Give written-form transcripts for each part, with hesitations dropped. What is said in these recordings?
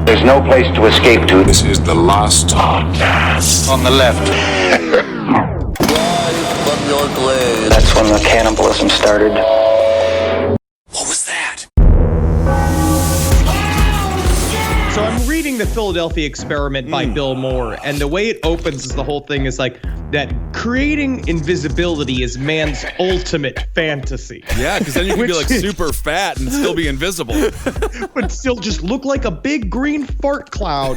There's no place to escape to. This is the last podcast. On the left. From your glade. That's when the cannibalism started. What was that? So I'm reading The Philadelphia Experiment by Bill Moore, and the way it opens is the whole thing is like that creating invisibility is man's ultimate fantasy. Yeah, because then you can be like super fat and still be invisible. But still just look like a big green fart cloud,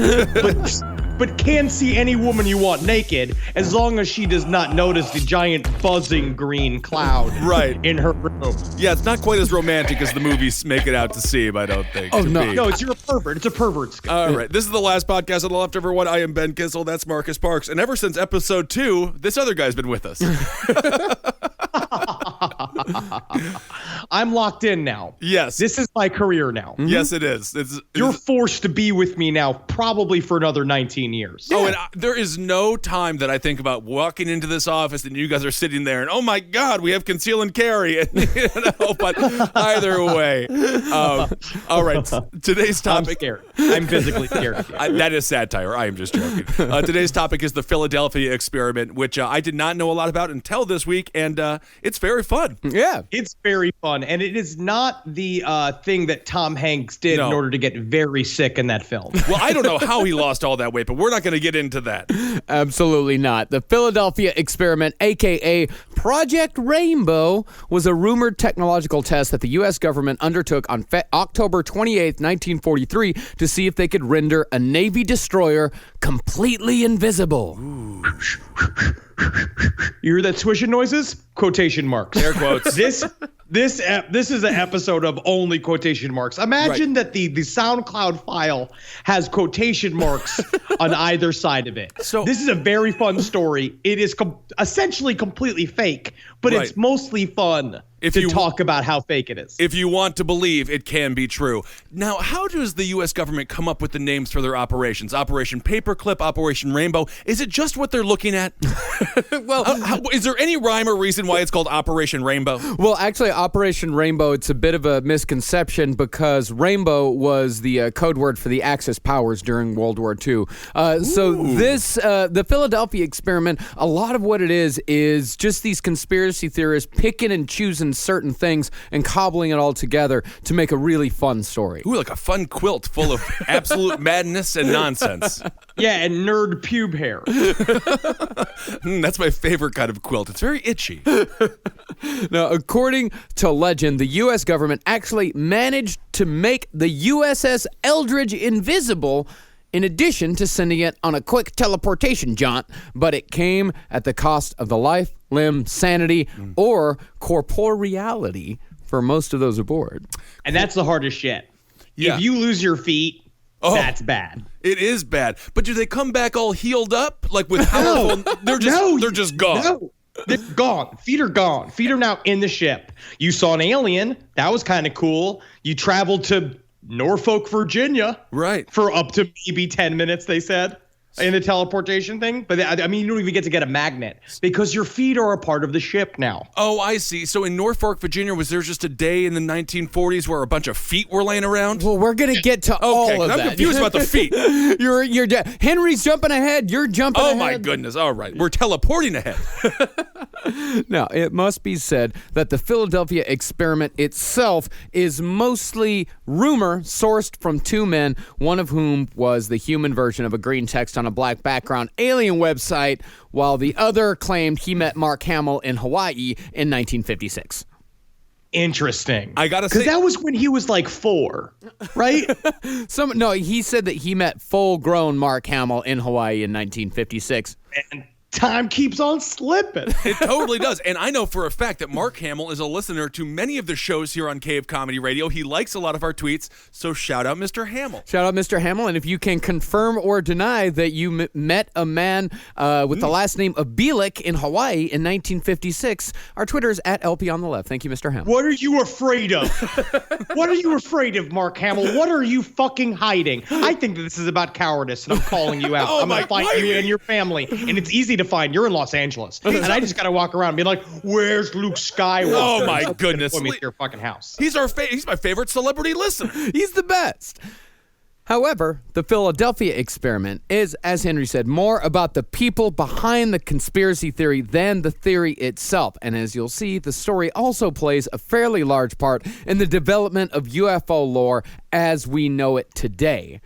but can see any woman you want naked as long as she does not notice the giant buzzing green cloud in her room. Yeah, it's not quite as romantic as the movies make it out to seem, I don't think. Oh, no. No, you're a pervert. It's a pervert. All right. This is the last podcast on the left, everyone. I am Ben Kissel. That's Marcus Parks. And ever since episode 2, this other guy's been with us. I'm locked in now. Yes. This is my career now. Yes, it is. You're forced to be with me now, probably for another 19 years. Oh, and there is no time that I think about walking into this office and you guys are sitting there and, oh my God, we have conceal and carry. But either way. All right. Today's topic. I'm scared. I'm physically scared of you. That is satire. I am just joking. Today's topic is the Philadelphia Experiment, which I did not know a lot about until this week, and it's very fun. Yeah. It's very fun, and it is not the thing that Tom Hanks did in order to get very sick in that film. Well, I don't know how he lost all that weight, but we're not going to get into that. Absolutely not. The Philadelphia Experiment, a.k.a. Project Rainbow, was a rumored technological test that the U.S. government undertook on October 28th, 1943, to see if they could render a Navy destroyer completely invisible. Ooh. You hear that swishing noises? Quotation marks. Air quotes. This is an episode of only quotation marks. Imagine that the SoundCloud file has quotation marks on either side of it. So this is a very fun story. It is essentially completely fake, but it's mostly fun to talk about how fake it is. If you want to believe it can be true. Now, how does the U.S. government come up with the names for their operations? Operation Paperclip, Operation Rainbow. Is it just what they're looking at? Well, is there any rhyme or reason why it's called Operation Rainbow? Well, actually, Operation Rainbow, it's a bit of a misconception because rainbow was the code word for the Axis powers during World War II. The Philadelphia Experiment, a lot of what it is just these conspiracy theorists picking and choosing certain things and cobbling it all together to make a really fun story. Ooh, like a fun quilt full of absolute madness and nonsense. Yeah, and nerd pube hair. That's my favorite kind of quilt. It's very itchy. Now, according to legend, the U.S. government actually managed to make the USS Eldridge invisible in addition to sending it on a quick teleportation jaunt, but it came at the cost of the life, limb, sanity, or corporeality for most of those aboard. And that's the hardest shit. Yeah. If you lose your feet, that's bad. It is bad. But do they come back all healed up? Like with powerful... They're just gone. No. They're gone. Feet are gone. Feet are now in the ship. You saw an alien. That was kind of cool. You traveled to Norfolk, Virginia. Right. For up to maybe 10 minutes, they said, in the teleportation thing. But I mean, you don't even get to get a magnet because your feet are a part of the ship now. Oh, I see. So in Norfolk, Virginia, was there just a day in the 1940s where a bunch of feet were laying around? Well, we're going to get to all of that. I'm confused about the feet. You're Henry's jumping ahead. You're jumping ahead. Oh, my goodness. All right. We're teleporting ahead. Now, it must be said that the Philadelphia Experiment itself is mostly rumor sourced from two men, one of whom was the human version of a green text on a black background alien website, while the other claimed he met Mark Hamill in Hawaii in 1956. Interesting. I gotta say, because that was when he was like 4, right? He said that he met full-grown Mark Hamill in Hawaii in 1956. And time keeps on slipping. It totally does. And I know for a fact that Mark Hamill is a listener to many of the shows here on Cave Comedy Radio. He likes a lot of our tweets, so shout out Mr. Hamill. Shout out Mr. Hamill. And if you can confirm or deny that you met a man with the last name of Bielik in Hawaii in 1956, our Twitter is at LP on the left. Thank you, Mr. Hamill. What are you afraid of? What are you afraid of, Mark Hamill? What are you fucking hiding? I think that this is about cowardice, and I'm calling you out. I'm going to find you and your family, and it's easy to find. You're in Los Angeles, and I just got to walk around and be like, "Where's Luke Skywalker?" Oh my goodness! Point me to your fucking house. He's my favorite celebrity listener. He's the best. However, the Philadelphia experiment is, as Henry said, more about the people behind the conspiracy theory than the theory itself. And as you'll see, the story also plays a fairly large part in the development of UFO lore as we know it today.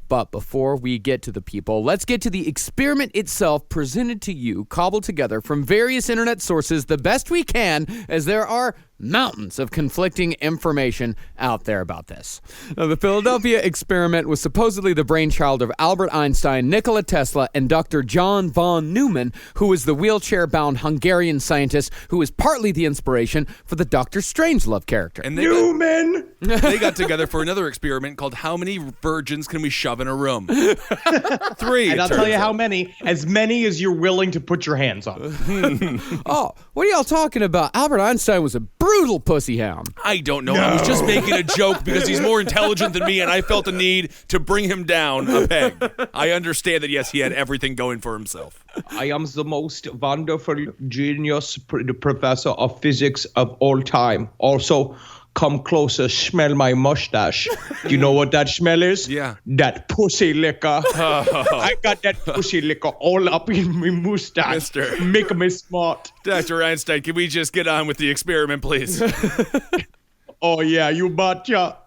But before we get to the people, let's get to the experiment itself, presented to you, cobbled together from various internet sources the best we can, as there are mountains of conflicting information out there about this. Now, the Philadelphia experiment was supposedly the brainchild of Albert Einstein, Nikola Tesla, and Dr. John von Neumann, who was the wheelchair-bound Hungarian scientist who was partly the inspiration for the Dr. Strangelove character. And Newman! They got together for another experiment called How Many Virgins Can We Shove in a Room? 3. And I'll tell you how many. As many as you're willing to put your hands on. Oh, what are y'all talking about? Albert Einstein was a brutal pussy hound. I don't know. I was just making a joke because he's more intelligent than me, and I felt the need to bring him down a peg. I understand that, yes, he had everything going for himself. I am the most wonderful genius professor of physics of all time. Also, come closer, smell my mustache. Do you know what that smell is? Yeah. That pussy liquor. I got that pussy liquor all up in my mustache. Mister. Make me smart. Dr. Einstein, can we just get on with the experiment, please? Oh, yeah, you betcha.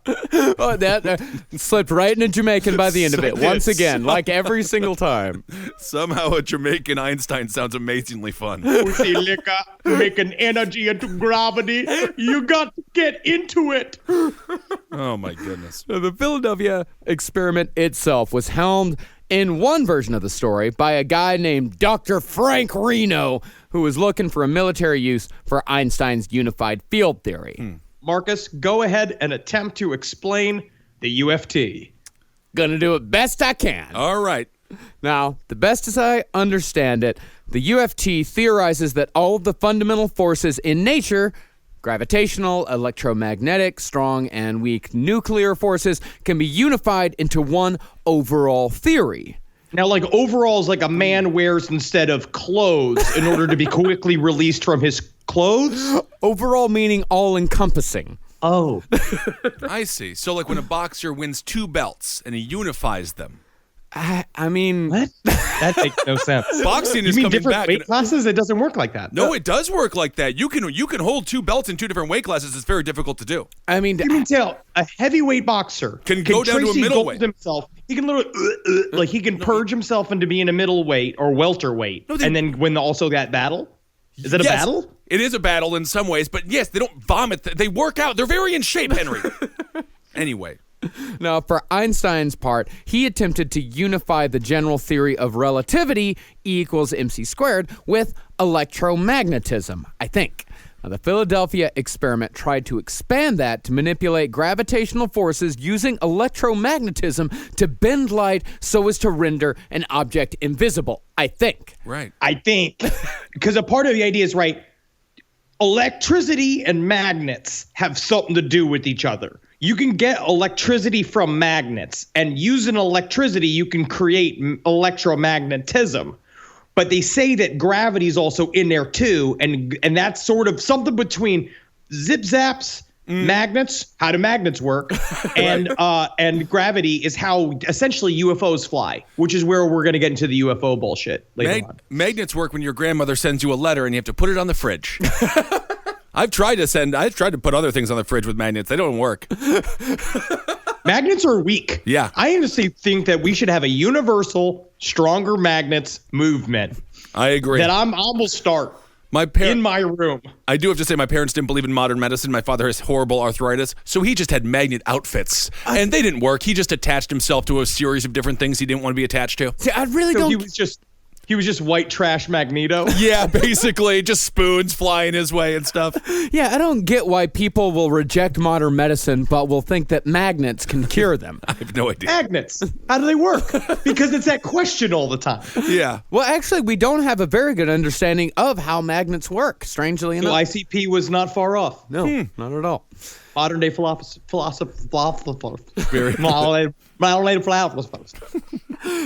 Oh, that slipped right into Jamaican by the end of it. Once again, like every single time. Somehow a Jamaican Einstein sounds amazingly fun. Pussy liquor, making energy into gravity. You got to get into it. Oh, my goodness. So the Philadelphia experiment itself was helmed in one version of the story by a guy named Dr. Frank Reno, who was looking for a military use for Einstein's unified field theory. Marcus, go ahead and attempt to explain the UFT. Gonna do it best I can. All right. Now, the best as I understand it, the UFT theorizes that all of the fundamental forces in nature, gravitational, electromagnetic, strong and weak nuclear forces, can be unified into one overall theory. Now, like, overalls like a man wears instead of clothes in order to be quickly released from his clothes? Overall meaning all-encompassing. Oh. I see. So, like when a boxer wins 2 belts and he unifies them. I mean... What? That makes no sense. Boxing You is mean coming different back. weight classes? It doesn't work like that. No, it does work like that. You can hold 2 belts in 2 different weight classes. It's very difficult to do. I mean... You can tell a heavyweight boxer Can go down to a Tracy middleweight. Gold himself. He can literally, like, he can purge himself into being a middleweight or welterweight, and then win also that battle. Is it a Yes, battle? It is a battle in some ways, but yes, they don't vomit. They work out. They're very in shape, Henry. Anyway. Now, for Einstein's part, he attempted to unify the general theory of relativity, E equals mc squared, with electromagnetism, I think. Now, the Philadelphia experiment tried to expand that to manipulate gravitational forces using electromagnetism to bend light so as to render an object invisible, I think. Right. I think. Because a part of the idea is, right, electricity and magnets have something to do with each other. You can get electricity from magnets, and using electricity, you can create electromagnetism. But they say that gravity is also in there too, and that's sort of something between zip zaps, magnets, how do magnets work, and gravity is how essentially UFOs fly, which is where we're going to get into the UFO bullshit later on. Magnets work when your grandmother sends you a letter and you have to put it on the fridge. I've tried to put other things on the fridge with magnets. They don't work. Magnets are weak. Yeah. I honestly think that we should have a universal, stronger magnets movement. I agree. That I will start in my room. I do have to say my parents didn't believe in modern medicine. My father has horrible arthritis, so he just had magnet outfits. And they didn't work. He just attached himself to a series of different things he didn't want to be attached to. See, I really So don't... he was just white trash Magneto. Yeah, basically, just spoons flying his way and stuff. Yeah, I don't get why people will reject modern medicine, but will think that magnets can cure them. I have no idea. Magnets. How do they work? Because it's that question all the time. Yeah. Well, actually, we don't have a very good understanding of how magnets work, strangely So enough. ICP was not far off. No, not at all. Modern day philosophers. Very Modern day philosophers.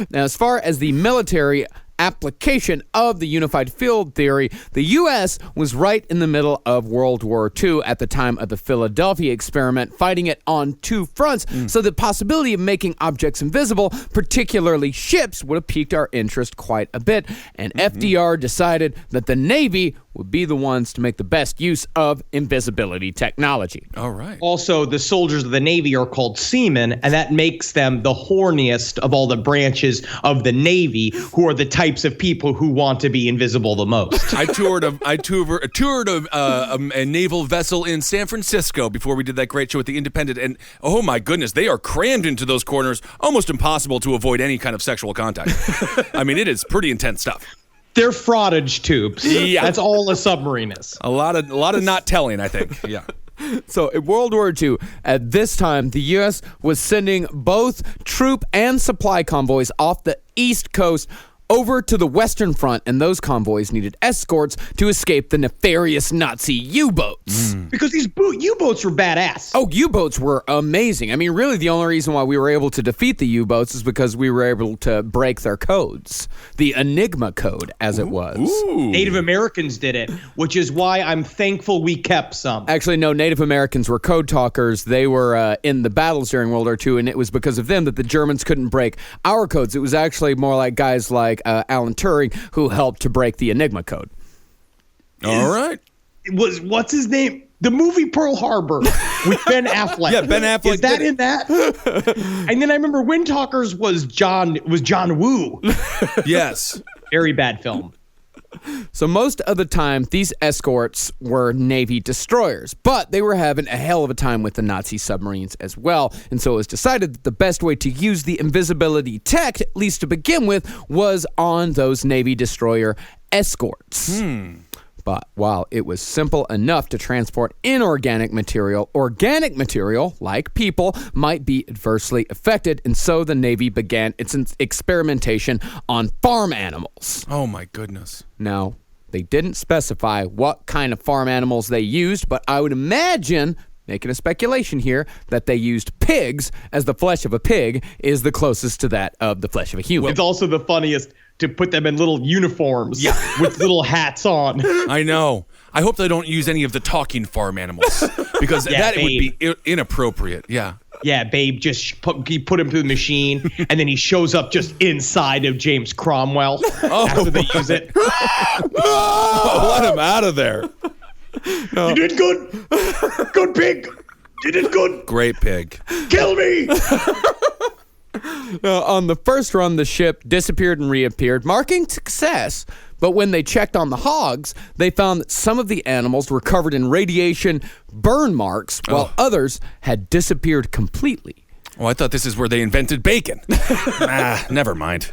Now, as far as the military application of the unified field theory, the U.S. was right in the middle of World War II at the time of the Philadelphia experiment, fighting it on two fronts. So the possibility of making objects invisible, particularly ships, would have piqued our interest quite a bit. And FDR decided that the Navy would be the ones to make the best use of invisibility technology. All right. Also, the soldiers of the Navy are called seamen, and that makes them the horniest of all the branches of the Navy, who are the types of people who want to be invisible the most. I toured a naval vessel in San Francisco before we did that great show at the Independent, and oh my goodness, they are crammed into those corners, almost impossible to avoid any kind of sexual contact. I mean, it is pretty intense stuff. They're frottage tubes. Yeah. That's all a submarine is. A lot of not telling, I think. Yeah. So in World War II, at this time, the U.S. was sending both troop and supply convoys off the East Coast over to the Western Front, and those convoys needed escorts to escape the nefarious Nazi U-boats. Because these U-boats were badass. Oh, U-boats were amazing. I mean, really, the only reason why we were able to defeat the U-boats is because we were able to break their codes. The Enigma code, as it was. Ooh. Native Americans did it, which is why I'm thankful we kept some. Actually, no, Native Americans were code talkers. They were in the battles during World War II, and it was because of them that the Germans couldn't break our codes. It was actually more like guys like Alan Turing who helped to break the Enigma code. All right. It was, what's his name? The movie Pearl Harbor with Ben Affleck. Yeah, Ben Affleck. Is that in that? And then I remember Wind Talkers was John Woo. Yes. Very bad film. So most of the time, these escorts were Navy destroyers, but they were having a hell of a time with the Nazi submarines as well. And so it was decided that the best way to use the invisibility tech, at least to begin with, was on those Navy destroyer escorts. But while it was simple enough to transport inorganic material, organic material, like people, might be adversely affected, and so the Navy began its experimentation on farm animals. Oh, my goodness. Now, they didn't specify what kind of farm animals they used, but I would imagine, making a speculation here, that they used pigs, as the flesh of a pig is the closest to that of the flesh of a human. It's also the funniest to put them in little uniforms with little hats on. I know. I hope they don't use any of the talking farm animals because that would be inappropriate. Yeah. Yeah, Babe just put him through the machine, and then he shows up just inside of James Cromwell after they use it. Let him out of there. You did good. Good pig. You did good. Great pig. Kill me. On the first run, the ship disappeared and reappeared, marking success. But when they checked on the hogs, they found that some of the animals were covered in radiation burn marks, while others had disappeared completely. Oh, I thought this is where they invented bacon. Never mind.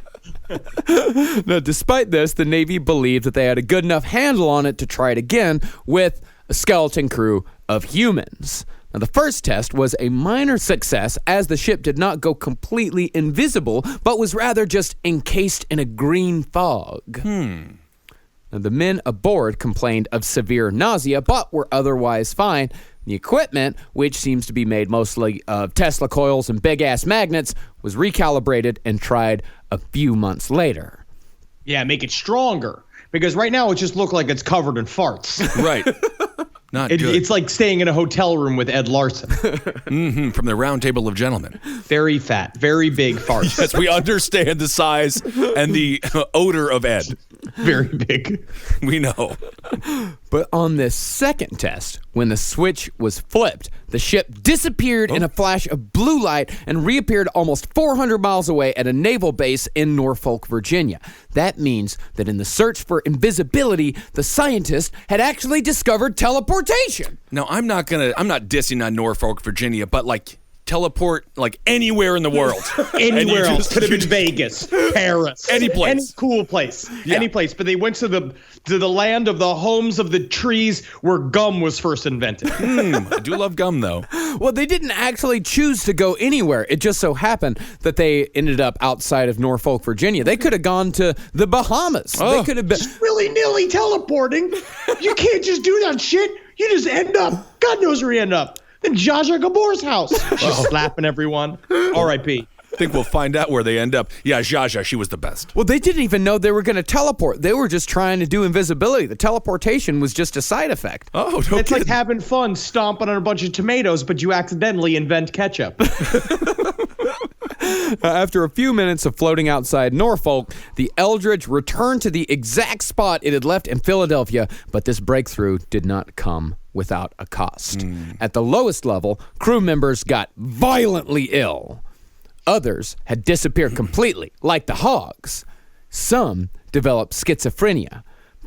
Now, despite this, the Navy believed that they had a good enough handle on it to try it again with a skeleton crew of humans. Now, the first test was a minor success, as the ship did not go completely invisible, but was rather just encased in a green fog. Now, the men aboard complained of severe nausea, but were otherwise fine. The equipment, which seems to be made mostly of Tesla coils and big-ass magnets, was recalibrated and tried a few months later. Yeah, make it stronger. Because right now it just looks like it's covered in farts. Right. Not good. It's like staying in a hotel room with Ed Larson. From the Round Table of Gentlemen. Very fat, very big farts. Yes, we understand the size and the odor of Ed. Very big. We know. But on this second test, when the switch was flipped, the ship disappeared in a flash of blue light and reappeared almost 400 miles away at a naval base in Norfolk, Virginia. That means that in the search for invisibility, the scientists had actually discovered teleportation. Now, I'm not dissing on Norfolk, Virginia, but like teleport like anywhere in the world. Anywhere else. Could have been Vegas, Paris. Any place. Any cool place. Yeah. Any place. But they went to the land of the homes of the trees where gum was first invented. I do love gum, though. Well, they didn't actually choose to go anywhere. It just so happened that they ended up outside of Norfolk, Virginia. They could have gone to the Bahamas. They could have been Willy-nilly teleporting. You can't just do that shit. You just end up. God knows where you end up. In Zsa Zsa Gabor's house. She's slapping everyone. R.I.P. think we'll find out where they end up. Yeah, Zsa, she was the best. Well, they didn't even know they were going to teleport. They were just trying to do invisibility. The teleportation was just a side effect. Oh, no It's kidding. like having fun stomping on a bunch of tomatoes, but you accidentally invent ketchup. After a few minutes of floating outside Norfolk, the Eldridge returned to the exact spot it had left in Philadelphia, but this breakthrough did not come without a cost. At the lowest level, crew members got violently ill. Others had disappeared completely, like the hogs. Some developed schizophrenia.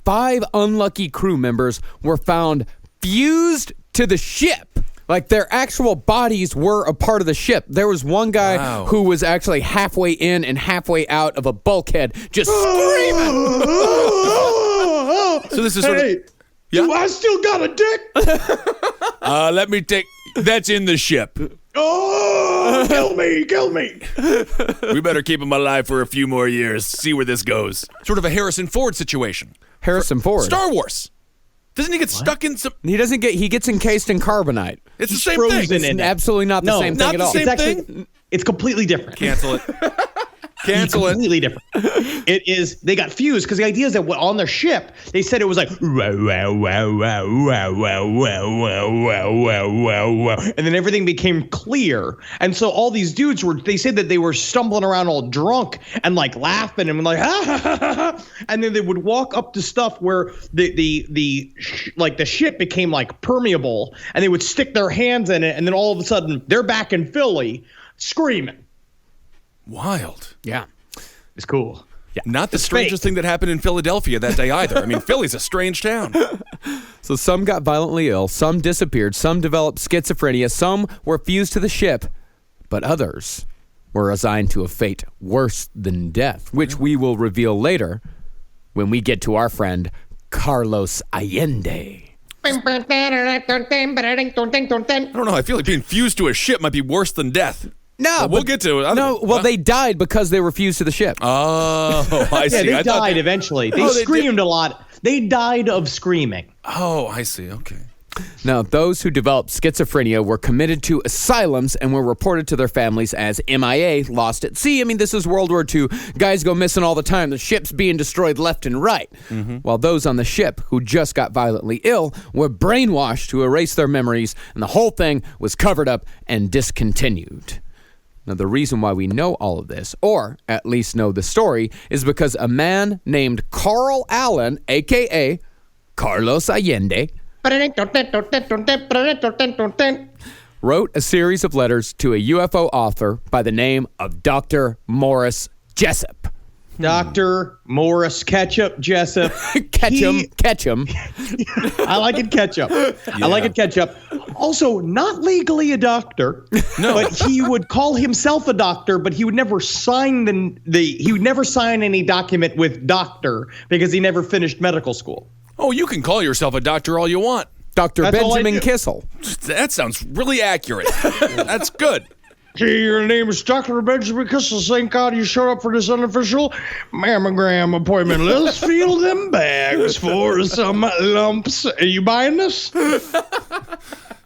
5 unlucky crew members were found fused to the ship. Like their actual bodies were a part of the ship. There was one guy who was actually halfway in and halfway out of a bulkhead, just screaming. So this is sort of... Yeah? I still got a dick. Let me take... That's in the ship. Oh, kill me. We better keep him alive for a few more years. See where this goes. Sort of a Harrison Ford situation. Harrison Ford. Star Wars. Doesn't he get stuck in some... He gets encased in carbonite. It's the same frozen thing. in It's it. absolutely not the same thing not at the all. same It's actually, thing? it's completely different. Cancel it. Cancel it. Completely different. It is. They got fused because the idea is that on their ship they said it was like and then everything became clear. And so all these dudes were. They said that they were stumbling around all drunk and like laughing and like and then they would walk up to stuff where the ship became like permeable and they would stick their hands in it and then all of a sudden they're back in Philly screaming. Wild. Yeah. It's cool. Yeah. Not the strangest thing that happened in Philadelphia that day either. I mean, Philly's a strange town. So some got violently ill, some disappeared, some developed schizophrenia, some were fused to the ship, but others were assigned to a fate worse than death, which we will reveal later when we get to our friend Carlos Allende. I don't know. I feel like being fused to a ship might be worse than death. No, but we'll get to it. They died because they were fused to the ship. Oh, I see. Yeah, I they thought died eventually. They screamed a lot. They died of screaming. Oh, I see. Okay. Now, those who developed schizophrenia were committed to asylums and were reported to their families as MIA, lost at sea. I mean, this is World War II. Guys go missing all the time. The ship's being destroyed left and right. Mm-hmm. While those on the ship who just got violently ill were brainwashed to erase their memories, and the whole thing was covered up and discontinued. Now, the reason why we know all of this, or at least know the story, is because a man named Carl Allen, a.k.a. Carlos Allende, wrote a series of letters to a UFO author by the name of Dr. Morris Jessup. Dr. Morris Ketchup Jessup. Ketchum. I like it ketchup. Yeah. I like it ketchup. Also, not legally a doctor. No. But he would call himself a doctor, but he would never sign he would never sign any document with doctor because he never finished medical school. Oh, you can call yourself a doctor all you want. Dr. That's Benjamin Kissel. That sounds really accurate. That's good. Hey, your name is Dr. Benjamin Kissel. Thank God you showed up for this unofficial mammogram appointment. Let's feel them bags for some lumps. Are you buying this?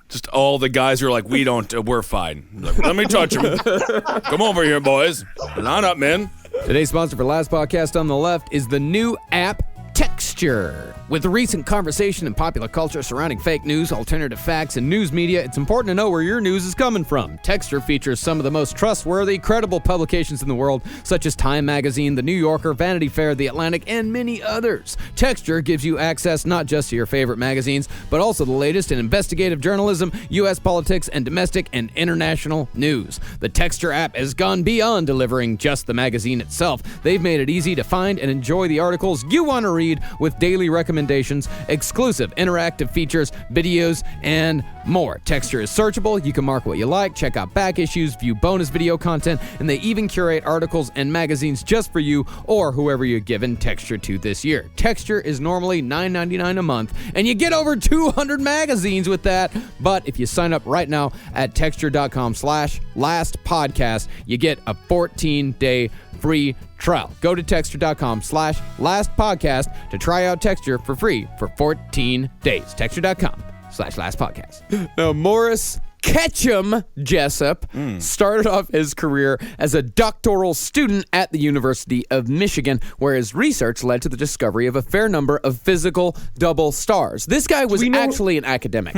Just all the guys who are like, we're fine. Like, let me touch him. Come over here, boys. Line up, men. Today's sponsor for Last Podcast on the Left is the new app Texture. With the recent conversation in popular culture surrounding fake news, alternative facts, and news media, it's important to know where your news is coming from. Texture features some of the most trustworthy, credible publications in the world, such as Time Magazine, The New Yorker, Vanity Fair, The Atlantic, and many others. Texture gives you access not just to your favorite magazines, but also the latest in investigative journalism, U.S. politics, and domestic and international news. The Texture app has gone beyond delivering just the magazine itself. They've made it easy to find and enjoy the articles you want to read with daily recommendations, exclusive interactive features, videos, and more. Texture is searchable. You can mark what you like, check out back issues, view bonus video content, and they even curate articles and magazines just for you or whoever you're given Texture to this year. Texture is normally $9.99 a month, and you get over 200 magazines with that. But if you sign up right now at texture.com/lastpodcast, you get a 14-day free trial. Go to texture.com/lastpodcast to try out Texture for free for 14 days. Texture.com/lastpodcast. Now, Morris Ketchum Jessup started off his career as a doctoral student at the University of Michigan, where his research led to the discovery of a fair number of physical double stars. This guy was actually an academic.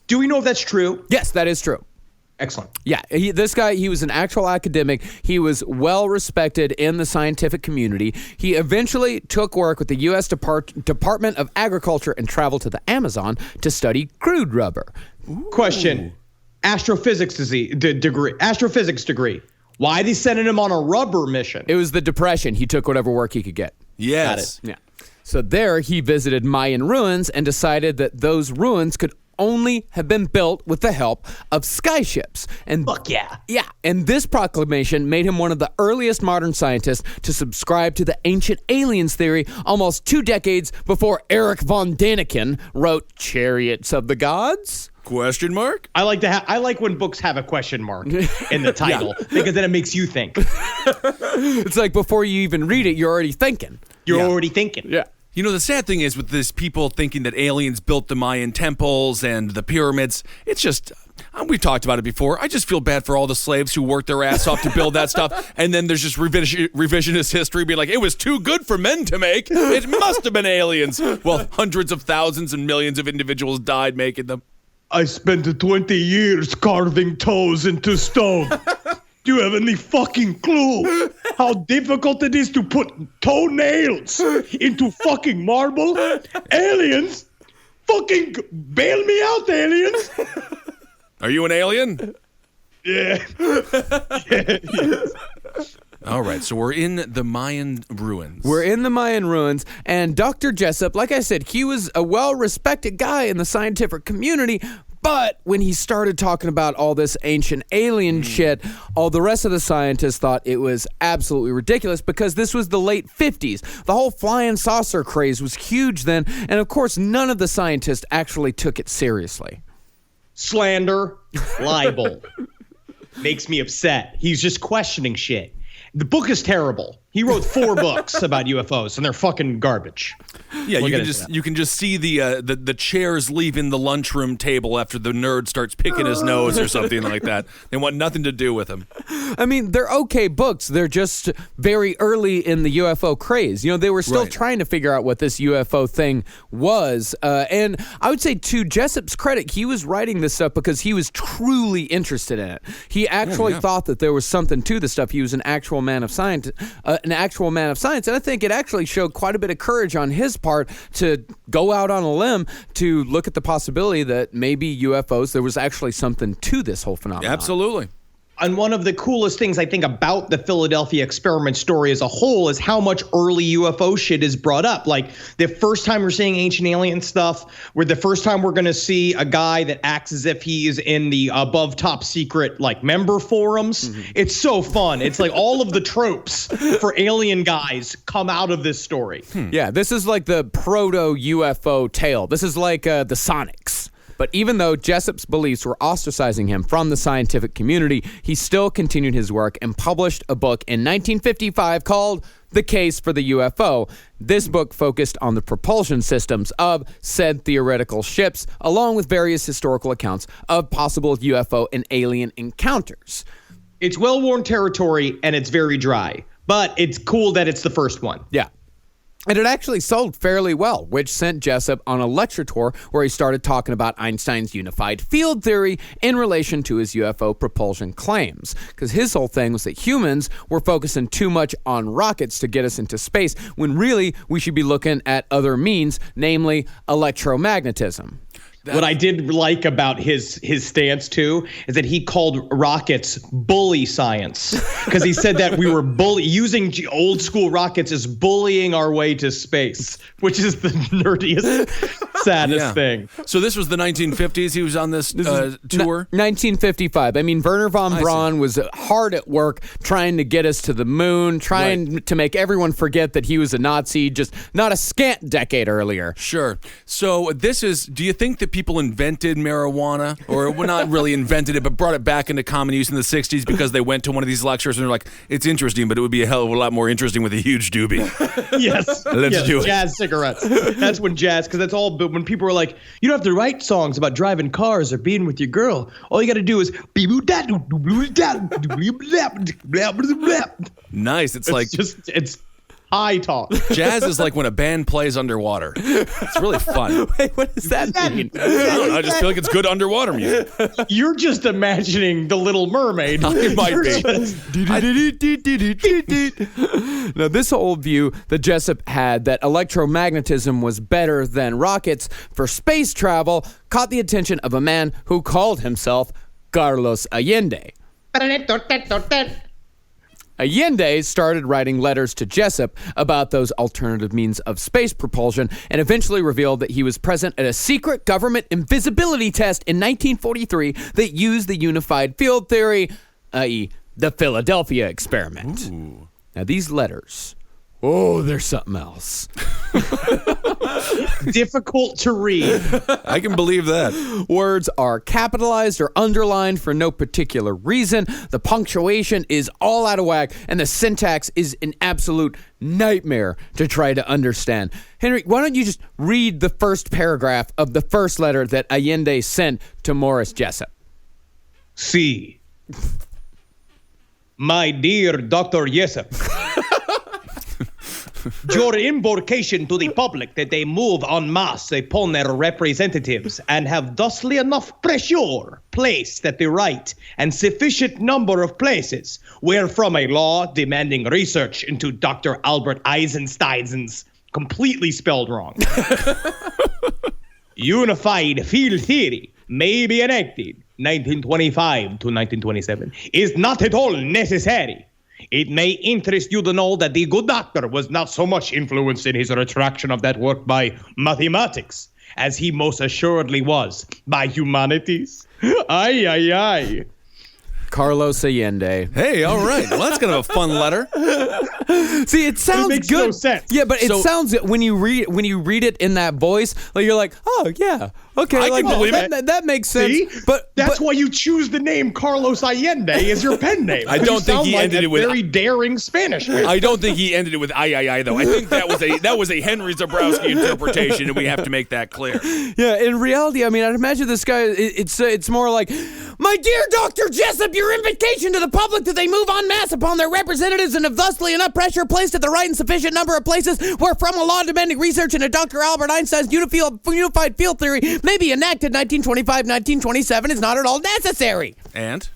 Do we know if that's true? Yes, that is true. Excellent. Yeah, this guy, he was an actual academic. He was well respected in the scientific community. He eventually took work with the U.S. Department of Agriculture and traveled to the Amazon to study crude rubber. Question. Astrophysics degree. Why are they sending him on a rubber mission? It was the Depression. He took whatever work he could get. Yes. Yeah. So there he visited Mayan ruins and decided that those ruins could only have been built with the help of skyships. And fuck yeah. Yeah, and this proclamation made him one of the earliest modern scientists to subscribe to the ancient aliens theory almost 2 decades before Erich von Däniken wrote Chariots of the Gods? Question mark? I like when books have a question mark in the title because then it makes you think. It's like before you even read it, you're already thinking. You're already thinking. Yeah. You know, the sad thing is with this people thinking that aliens built the Mayan temples and the pyramids, it's just, we've talked about it before. I just feel bad for all the slaves who worked their ass off to build that stuff. And then there's just revisionist history being like, it was too good for men to make. It must have been aliens. Well, hundreds of thousands and millions of individuals died making them. I spent 20 years carving toes into stone. Do you have any fucking clue how difficult it is to put toenails into fucking marble? Aliens? Fucking bail me out, aliens. Are you an alien? Yeah. Yes. All right, so we're in the Mayan ruins. We're in the Mayan ruins, and Dr. Jessup, like I said, he was a well-respected guy in the scientific community, but when he started talking about all this ancient alien shit, all the rest of the scientists thought it was absolutely ridiculous because this was the late 50s. The whole flying saucer craze was huge then, and of course, none of the scientists actually took it seriously. Slander, libel. Makes me upset. He's just questioning shit. The book is terrible. He wrote 4 books about UFOs, and they're fucking garbage. Yeah, you can just see the chairs leaving the lunchroom table after the nerd starts picking his nose or something like that. They want nothing to do with him. I mean, they're okay books. They're just very early in the UFO craze. You know, they were still trying to figure out what this UFO thing was. And I would say, to Jessup's credit, he was writing this stuff because he was truly interested in it. He actually thought that there was something to the stuff. He was an actual man of science. And I think it actually showed quite a bit of courage on his part to go out on a limb to look at the possibility that maybe UFOs, there was actually something to this whole phenomenon. Absolutely. And one of the coolest things I think about the Philadelphia experiment story as a whole is how much early UFO shit is brought up. Like the first time we're seeing ancient alien stuff, where the first time we're going to see a guy that acts as if he is in the above top secret like member forums. Mm-hmm. It's so fun. It's like all of the tropes for alien guys come out of this story. Yeah, this is like the proto UFO tale. This is like the Sonics. But even though Jessup's beliefs were ostracizing him from the scientific community, he still continued his work and published a book in 1955 called The Case for the UFO. This book focused on the propulsion systems of said theoretical ships, along with various historical accounts of possible UFO and alien encounters. It's well-worn territory, and it's very dry. But it's cool that it's the first one. Yeah. And it actually sold fairly well, which sent Jessup on a lecture tour where he started talking about Einstein's unified field theory in relation to his UFO propulsion claims. Because his whole thing was that humans were focusing too much on rockets to get us into space, when really we should be looking at other means, namely electromagnetism. What I did like about his stance, too, is that he called rockets bully science, because he said that we were using old school rockets as bullying our way to space, which is the nerdiest, saddest thing. So this was the 1950s. He was on this tour? 1955. I mean, Wernher von Braun was hard at work trying to get us to the moon, trying to make everyone forget that he was a Nazi just not a scant decade earlier. Sure. So this is, do you think that people invented marijuana, or well, not really invented it, but brought it back into common use in the 60s because they went to one of these lectures and they're like, it's interesting, but it would be a hell of a lot more interesting with a huge doobie. Yes. Let's do it. Jazz cigarettes. That's when because that's all, but when people were like, you don't have to write songs about driving cars or being with your girl. All you got to do is Nice. It's high talk. Jazz is like when a band plays underwater. It's really fun. Wait, what does that mean? I don't know. I just feel like it's good underwater music. You're just imagining The Little Mermaid. It might be. Now, this old view that Jessup had that electromagnetism was better than rockets for space travel caught the attention of a man who called himself Carlos Allende. Allende started writing letters to Jessup about those alternative means of space propulsion and eventually revealed that he was present at a secret government invisibility test in 1943 that used the unified field theory, i.e., the Philadelphia experiment. Ooh. Now, these letters, they're something else. Difficult to read. I can believe that. Words are capitalized or underlined for no particular reason. The punctuation is all out of whack, and the syntax is an absolute nightmare to try to understand. Henry, why don't you just read the first paragraph of the first letter that Allende sent to Morris Jessup? See, my dear Dr. Jessup, your invocation to the public that they move en masse upon their representatives and have thusly enough pressure placed at the right and sufficient number of places wherefrom a law demanding research into Dr. Albert Einstein's completely spelled wrong unified field theory may be enacted 1925 to 1927 is not at all necessary. It may interest you to know that the good doctor was not so much influenced in his retraction of that work by mathematics as he most assuredly was by humanities. Ay, ay, ay. Carlos Allende. Hey, all right. Well, that's kind of a fun letter. See, it sounds makes good. no sense. Yeah, but it sounds when you read it in that voice, like you're like, oh yeah, okay, I like can believe it. That makes sense. See? But That's why you choose the name Carlos Allende as your pen name. I don't think he ended it with very daring Spanish man. I don't think he ended it with I though. I think that was a Henry Zabrowski interpretation, and we have to make that clear. yeah, in reality, I mean, I'd imagine this guy. It's more like, my dear Dr. Jessup, your invitation to the public that they move en masse upon their representatives and have thusly enough pressure placed at the right and sufficient number of places where from a law demanding research into Dr. Albert Einstein's unified field theory may be enacted 1925-1927 is not at all necessary. And?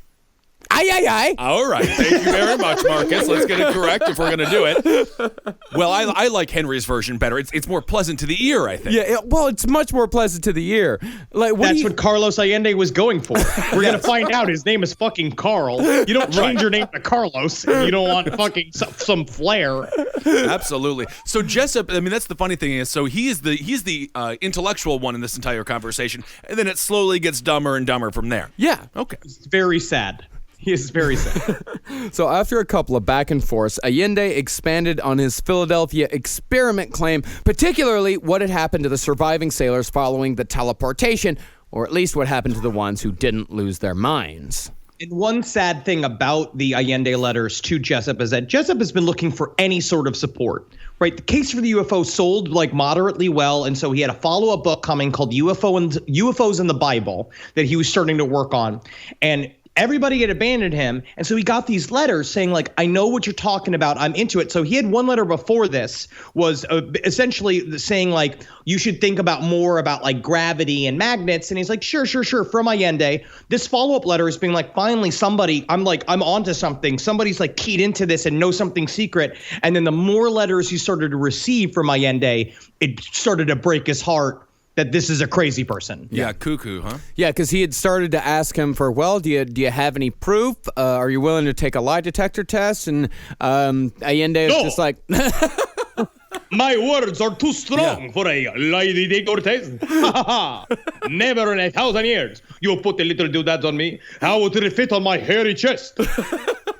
Aye. All right. Thank you very much, Marcus. Let's get it correct if we're going to do it. Well, I like Henry's version better. It's more pleasant to the ear, I think. Yeah, well, it's much more pleasant to the ear. Like That's what Carlos Allende was going for. We're going to find out his name is fucking Carl. You don't change your name to Carlos if you don't want fucking some flair. Absolutely. So Jessup, I mean, that's the funny thing is, so he's the intellectual one in this entire conversation, and then it slowly gets dumber and dumber from there. Yeah. Okay. It's very sad. He is very sad. So after a couple of back and forths, Allende expanded on his Philadelphia experiment claim, particularly what had happened to the surviving sailors following the teleportation, or at least what happened to the ones who didn't lose their minds. And one sad thing about the Allende letters to Jessup is that Jessup has been looking for any sort of support, right? The case for the UFO sold like moderately well, and so he had a follow-up book coming called UFOs in the Bible that he was starting to work on. And everybody had abandoned him, and so he got these letters saying, like, I know what you're talking about. I'm into it. So he had one letter before this was essentially saying, like, you should think about more about, like, gravity and magnets. And he's like, sure, from Allende. This follow-up letter is being like, finally, somebody, I'm onto something. Somebody's, like, keyed into this and knows something secret. And then the more letters he started to receive from Allende, it started to break his heart that this is a crazy person. Yeah, cuckoo, huh? Yeah, because he had started to ask him for, well, do you have any proof? Are you willing to take a lie detector test? And Allende was just like, My words are too strong for a Lady de Cortez. Never in 1,000 years. You put the little doodads on me. How would it fit on my hairy chest?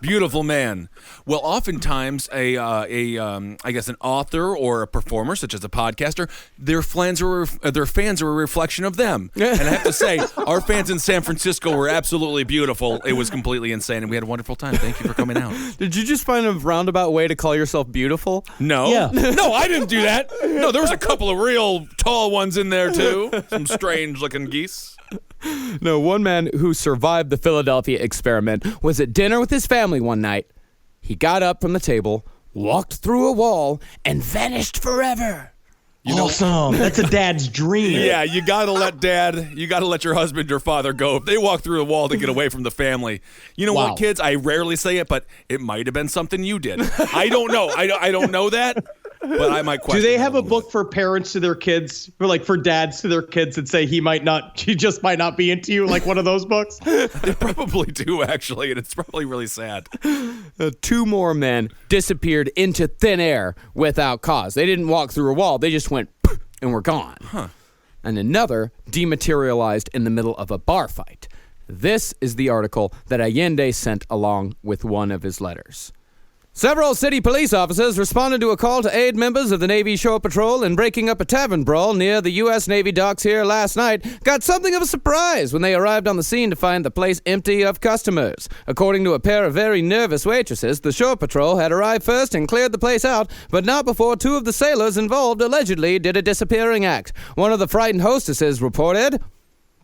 Beautiful man. Well, oftentimes I guess an author or a performer, such as a podcaster, their fans are a reflection of them. And I have to say, our fans in San Francisco were absolutely beautiful. It was completely insane, and we had a wonderful time. Thank you for coming out. Did you just find a roundabout way to call yourself beautiful? No. Yeah. No, I didn't do that. No, there was a couple of real tall ones in there, too. Some strange-looking geese. No, one man who survived the Philadelphia experiment was at dinner with his family one night. He got up from the table, walked through a wall, and vanished forever. Awesome. That's a dad's dream. Yeah, you gotta let your husband or father go. If they walk through a wall to get away from the family. You know what, kids? I rarely say it, but it might have been something you did. I don't know. I don't know that. But I might question. Do they have a book for parents to their kids, or like for dads to their kids, that say he just might not be into you, like one of those books? They probably do, actually, and it's probably really sad. 2 more men disappeared into thin air without cause. They didn't walk through a wall. They just went and were gone. Huh. And another dematerialized in the middle of a bar fight. This is the article that Allende sent along with one of his letters. Several city police officers responded to a call to aid members of the Navy Shore Patrol in breaking up a tavern brawl near the U.S. Navy docks here last night. Got something of a surprise when they arrived on the scene to find the place empty of customers. According to a pair of very nervous waitresses, the Shore Patrol had arrived first and cleared the place out, but not before 2 of the sailors involved allegedly did a disappearing act. One of the frightened hostesses reported,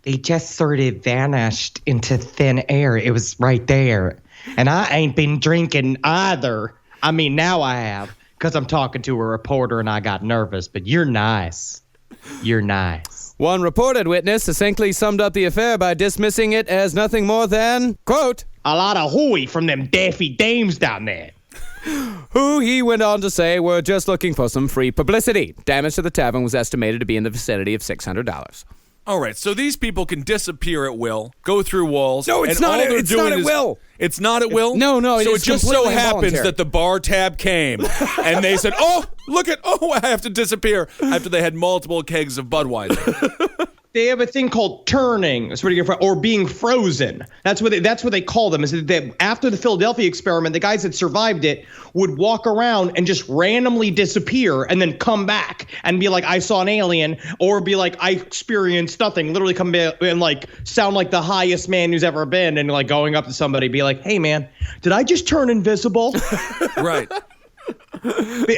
"They just sort of vanished into thin air. It was right there. And I ain't been drinking either. I mean, now I have, because I'm talking to a reporter and I got nervous. But you're nice. You're nice." One reported witness succinctly summed up the affair by dismissing it as nothing more than, quote, "A lot of hooey from them daffy dames down there." who he went on to say were just looking for some free publicity. Damage to the tavern was estimated to be in the vicinity of $600. All right, so these people can disappear at will, go through walls. No, it's not. It's not at will. It's not at will? No. So it just so happens involuntary. that the bar tab came, and they said, "Oh, I have to disappear," after they had multiple kegs of Budweiser. They have a thing called turning, or being frozen. That's what they call them. Is that after the Philadelphia experiment, the guys that survived it would walk around and just randomly disappear and then come back and be like, "I saw an alien," or be like, "I experienced nothing." Literally come back and like sound like the highest man who's ever been, and like going up to somebody, be like, "Hey man, did I just turn invisible?" Right.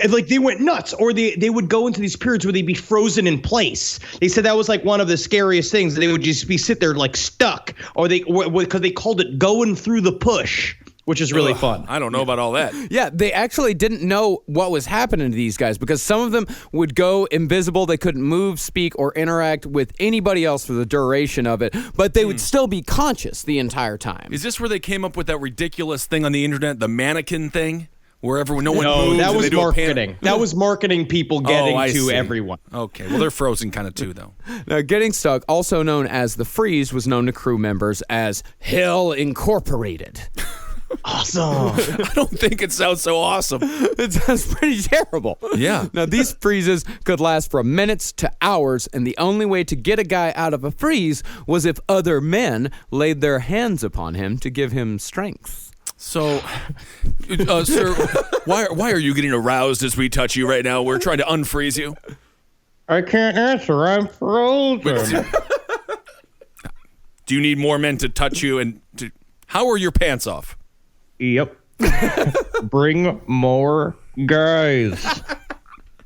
Like they went nuts, or they would go into these periods where they'd be frozen in place. They said that was like one of the scariest things. They would just sit there like stuck, or because they called it going through the push, which is really fun. I don't know about all that. Yeah, they actually didn't know what was happening to these guys because some of them would go invisible. They couldn't move, speak, or interact with anybody else for the duration of it, but they would still be conscious the entire time. Is this where they came up with that ridiculous thing on the internet, the mannequin thing? Wherever no one moves. No, that and was they do a marketing. That was marketing people getting I to see. everyone. Okay, well, they're frozen kind of too, though. Now, getting stuck, also known as the freeze, was known to crew members as Hell Incorporated. Awesome. I don't think it sounds so awesome. It sounds pretty terrible. Yeah. Now, these freezes could last from minutes to hours, and the only way to get a guy out of a freeze was if other men laid their hands upon him to give him strength. So, sir, why are you getting aroused as we touch you right now? We're trying to unfreeze you. I can't answer. I'm frozen. Do you need more men to touch you? How are your pants off? Yep. Bring more guys.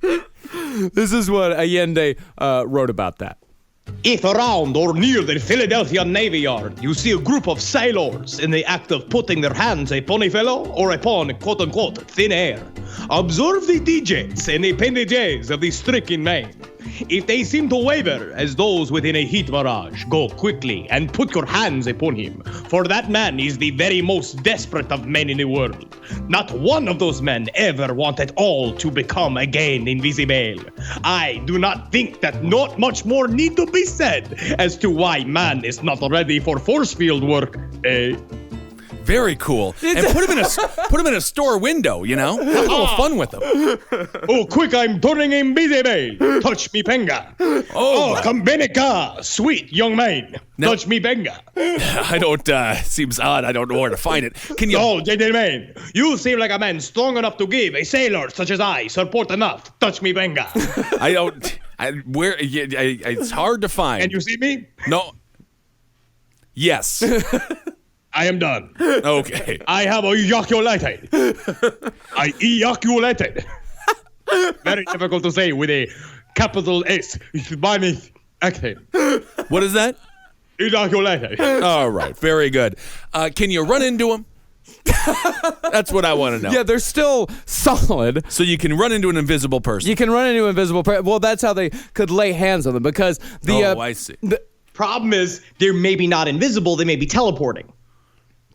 This is what Allende wrote about that. If around or near the Philadelphia Navy Yard you see a group of sailors in the act of putting their hands upon a fellow or upon quote-unquote thin air, observe the digits and appendages of the stricken man. If they seem to waver as those within a heat mirage, go quickly and put your hands upon him, for that man is the very most desperate of men in the world. Not one of those men ever wanted all to become again invisible. I do not think that not much more need to be said as to why man is not ready for force field work, eh? Very cool. And put him in a store window, you know? Have a little fun with him. Oh, quick, I'm turning invisible. Touch me penga. Oh, come Benica. Sweet young man. Touch me penga. I don't, seems odd. I don't know where to find it. Can you? Oh, gentleman, you seem like a man strong enough to give a sailor such as I support enough. Touch me penga. It's hard to find. Can you see me? No. Yes. I am done. Okay. I have ejaculated. I ejaculated. Very difficult to say with a capital S. It's by me. Okay. What is that? Ejaculated. All right. Very good. Can you run into him? That's what I want to know. Yeah, they're still solid. So you can run into an invisible person. You can run into an invisible person. Well, that's how they could lay hands on them because the. I see. Problem is, they're maybe not invisible. They may be teleporting.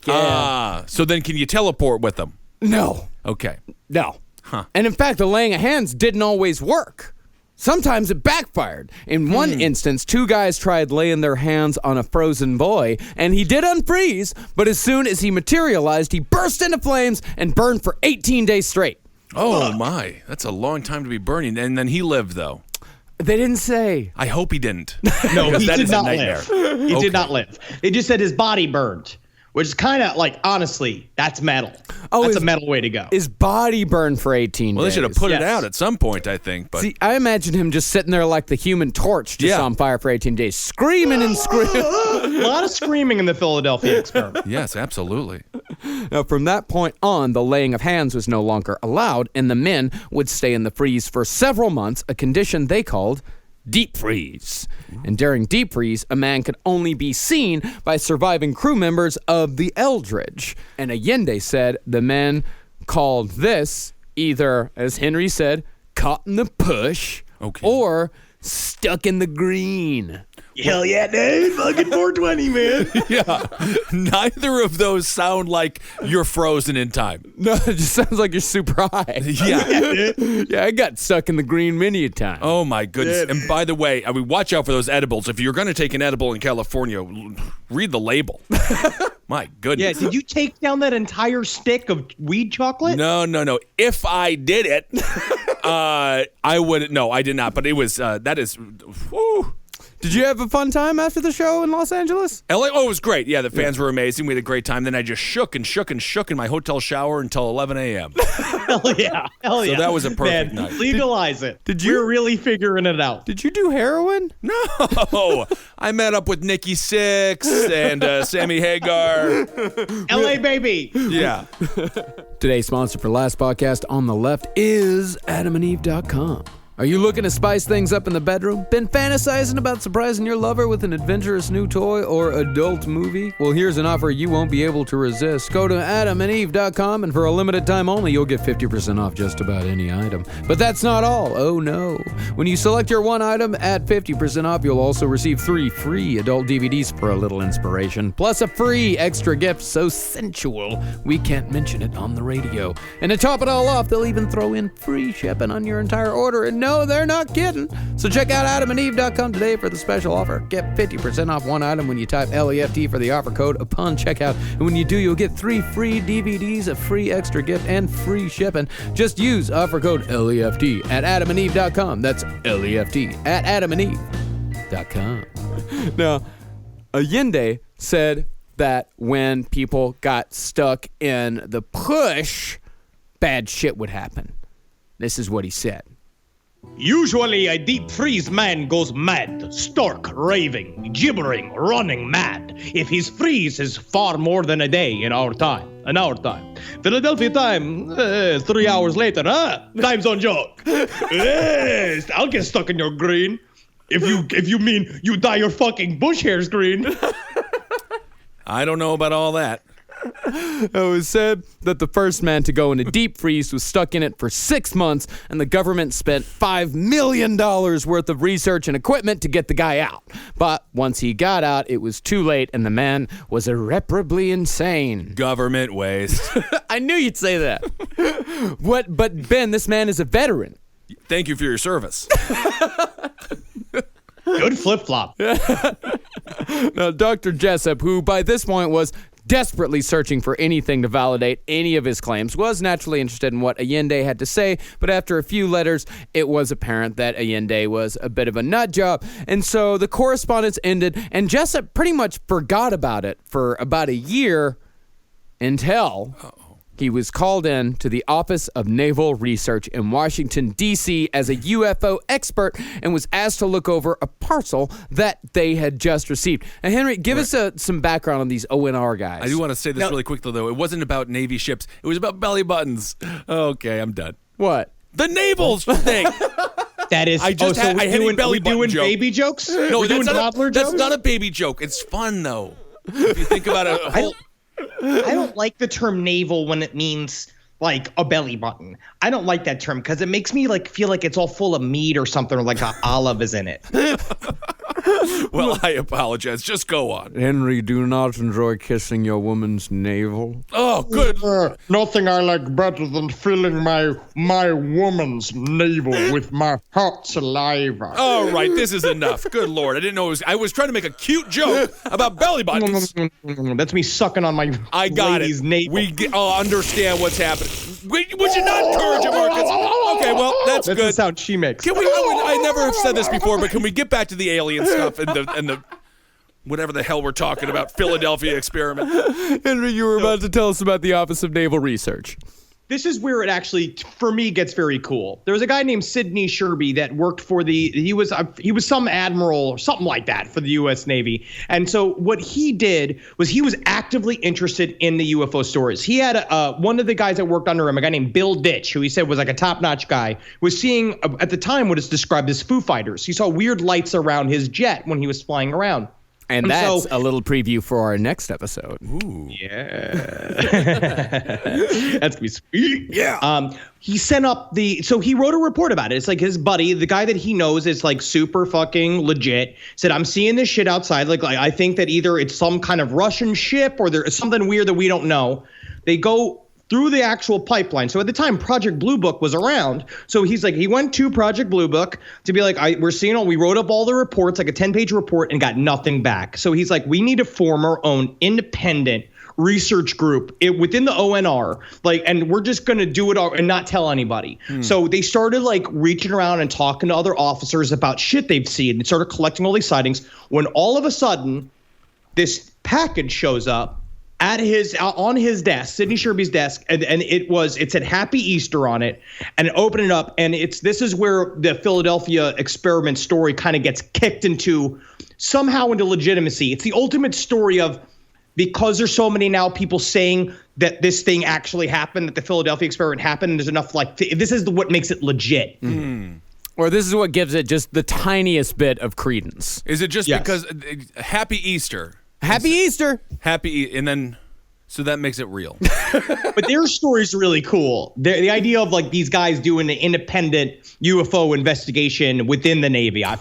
Yeah. So then can you teleport with them? No. Okay. No. Huh. And in fact, the laying of hands didn't always work. Sometimes it backfired. In one instance, two guys tried laying their hands on a frozen boy, and he did unfreeze, but as soon as he materialized, he burst into flames and burned for 18 days straight. Oh, my. That's a long time to be burning. And then he lived, though. They didn't say. I hope he didn't. No, he that did is a not nightmare. live. He did not live. They just said his body burned, which is kind of like, honestly, that's metal. That's a metal way to go. His body burned for 18 Well, they days. should have put it Yes. out at some point, I think. But See, I imagine him just sitting there like the Human Torch, just on fire for 18 days, screaming and screaming. A lot of screaming in the Philadelphia experiment. yes, absolutely. Now, from that point on, the laying of hands was no longer allowed, and the men would stay in the freeze for several months, a condition they called deep freeze. And during deep freeze, a man could only be seen by surviving crew members of the Eldridge. And Allende said the men called this either, as Henry said, caught in the push, or stuck in the green. Hell yeah, dude. Fucking 420, man. Yeah. Neither of those sound like you're frozen in time. No, it just sounds like you're super high. Yeah. Yeah, I got stuck in the green many a time. Oh, my goodness. And by the way, I mean, watch out for those edibles. If you're going to take an edible in California, read the label. My goodness. Yeah, did you take down that entire stick of weed chocolate? No. If I did it, I would. No, I did not. But it was, that is, whew. Did you have a fun time after the show in Los Angeles? LA, it was great. Yeah, the fans were amazing. We had a great time. Then I just shook and shook and shook in my hotel shower until 11 a.m. Hell yeah. Hell yeah. So that was a perfect Man, night. Legalize it. Did you- We're really figuring it out. Did you do heroin? No, I met up with Nikki Sixx and Sammy Hagar. LA baby. Yeah. Today's sponsor for Last Podcast on the Left is adamandeve.com. Are you looking to spice things up in the bedroom? Been fantasizing about surprising your lover with an adventurous new toy or adult movie? Well, here's an offer you won't be able to resist. Go to adamandeve.com and for a limited time only, you'll get 50% off just about any item. But that's not all. Oh no. When you select your one item at 50% off, you'll also receive 3 free adult DVDs for a little inspiration, plus a free extra gift so sensual we can't mention it on the radio. And to top it all off, they'll even throw in free shipping on your entire order. And no, they're not kidding. So check out adamandeve.com today for the special offer. Get 50% off one item when you type LEFT for the offer code upon checkout. And when you do, you'll get 3 free DVDs, a free extra gift, and free shipping. Just use offer code LEFT at adamandeve.com. That's LEFT at adamandeve.com. Now, Allende said that when people got stuck in the push, bad shit would happen. This is what he said. Usually a deep freeze man goes mad, stark, raving, gibbering, running mad. If his freeze is far more than a day in our time. Philadelphia time, 3 hours later, huh? Time zone joke. Yes, I'll get stuck in your green. If you mean you dye your fucking bush hairs green. I don't know about all that. It was said that the first man to go into deep freeze was stuck in it for 6 months, and the government spent $5 million worth of research and equipment to get the guy out. But once he got out, it was too late, and the man was irreparably insane. Government waste. I knew you'd say that. But Ben, this man is a veteran. Thank you for your service. Good flip-flop. Now, Dr. Jessup, who by this point was desperately searching for anything to validate any of his claims, was naturally interested in what Allende had to say, but after a few letters, it was apparent that Allende was a bit of a nut job, and so the correspondence ended, and Jessup pretty much forgot about it for about a year until he was called in to the Office of Naval Research in Washington, D.C. as a UFO expert and was asked to look over a parcel that they had just received. Now, Henry, give us some background on these ONR guys. I do want to say this really quickly, though. It wasn't about Navy ships. It was about belly buttons. Okay, I'm done. What? The naval thing. That is. I just had a belly button doing joke. baby jokes? No, we're doing toddler jokes? That's not a baby joke. It's fun, though. If you think about it. I don't like the term navel when it means like a belly button. I don't like that term because it makes me like feel like it's all full of meat or something, or like an olive is in it. Well, I apologize. Just go on. Henry, do not enjoy kissing your woman's navel. Oh, good. Nothing I like better than filling my woman's navel with my hot saliva. All right, this is enough. Good Lord. I didn't know I was trying to make a cute joke about belly buttons. That's me sucking on my I got lady's it. navel. We understand what's happening. Would you not encourage it, Marcus? Okay, well, that's That's good. the sound she makes. Can we? I never have said this before, but can we get back to the alien stuff and the whatever the hell we're talking about, Philadelphia experiment? Henry, you were about to tell us about the Office of Naval Research. This is where it actually, for me, gets very cool. There was a guy named Sidney Sherby that worked for he was some admiral or something like that for the U.S. Navy. And so what he did was he was actively interested in the UFO stories. He had one of the guys that worked under him, a guy named Bill Ditch, who he said was like a top-notch guy, was seeing at the time what is described as Foo Fighters. He saw weird lights around his jet when he was flying around. And that's a little preview for our next episode. Ooh. Yeah. That's gonna be sweet. Yeah. He sent up so he wrote a report about it. It's like his buddy, the guy that he knows is like super fucking legit, said, I'm seeing this shit outside. Like I think that either it's some kind of Russian ship or there is something weird that we don't know. They go through the actual pipeline. So at the time, Project Blue Book was around. So he's like, he went to Project Blue Book to be like, we wrote up all the reports, like a 10-page report, and got nothing back. So he's like, we need to form our own independent research group within the ONR, and we're just going to do it all and not tell anybody. So they started like reaching around and talking to other officers about shit they've seen and started collecting all these sightings, when all of a sudden this package shows up on his desk, Sidney Sherby's desk, and it said Happy Easter on it, and it opened it up, and this is where the Philadelphia experiment story kind of gets kicked into legitimacy. It's the ultimate story of, because there's so many now people saying that this thing actually happened, that the Philadelphia experiment happened, and there's enough this is what makes it legit. Or this is what gives it just the tiniest bit of credence. Is it just because Happy Easter? Happy Easter. And then, so that makes it real. But their story's really cool. The idea of like these guys doing an independent UFO investigation within the Navy, I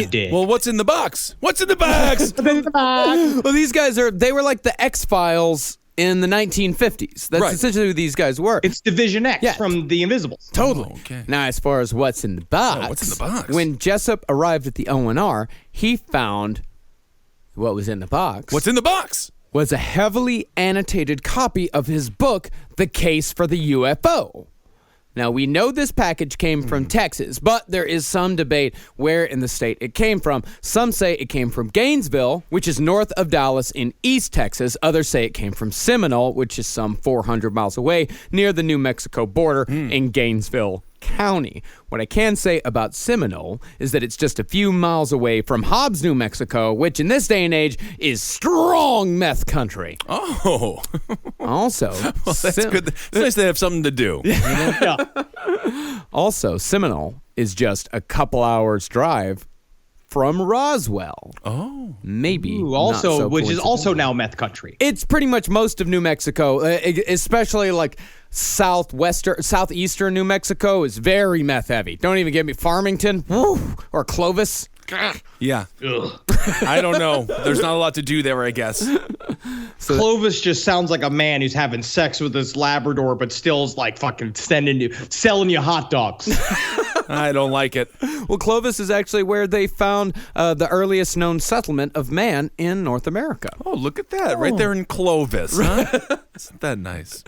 did. Well, what's in the box? What's in the box? Well, these guys they were like the X-Files in the 1950s. That's essentially who these guys were. It's Division X from The Invisibles. Totally. Oh, okay. Now, as far as what's in the box. What's in the box? When Jessup arrived at the ONR, he found what was in the box. What's in the box? Was a heavily annotated copy of his book, The Case for the UFO. Now, we know this package came from Texas, but there is some debate where in the state it came from. Some say it came from Gainesville, which is north of Dallas in East Texas. Others say it came from Seminole, which is some 400 miles away near the New Mexico border in Gainesville County. What I can say about Seminole is that it's just a few miles away from Hobbs, New Mexico, which in this day and age is strong meth country. Oh. Also, Well, that's good. It's nice to have something to do. Also, Seminole is just a couple hours drive from Roswell. Oh. Maybe. Which is also now meth country. It's pretty much most of New Mexico, especially like southeastern New Mexico is very meth heavy. Don't even get me Farmington or Clovis. Yeah. I don't know. There's not a lot to do there, I guess. Clovis just sounds like a man who's having sex with his Labrador, but still is like fucking selling you hot dogs. I don't like it. Well, Clovis is actually where they found the earliest known settlement of man in North America. Oh, look at that. Right there in Clovis, huh? Isn't that nice?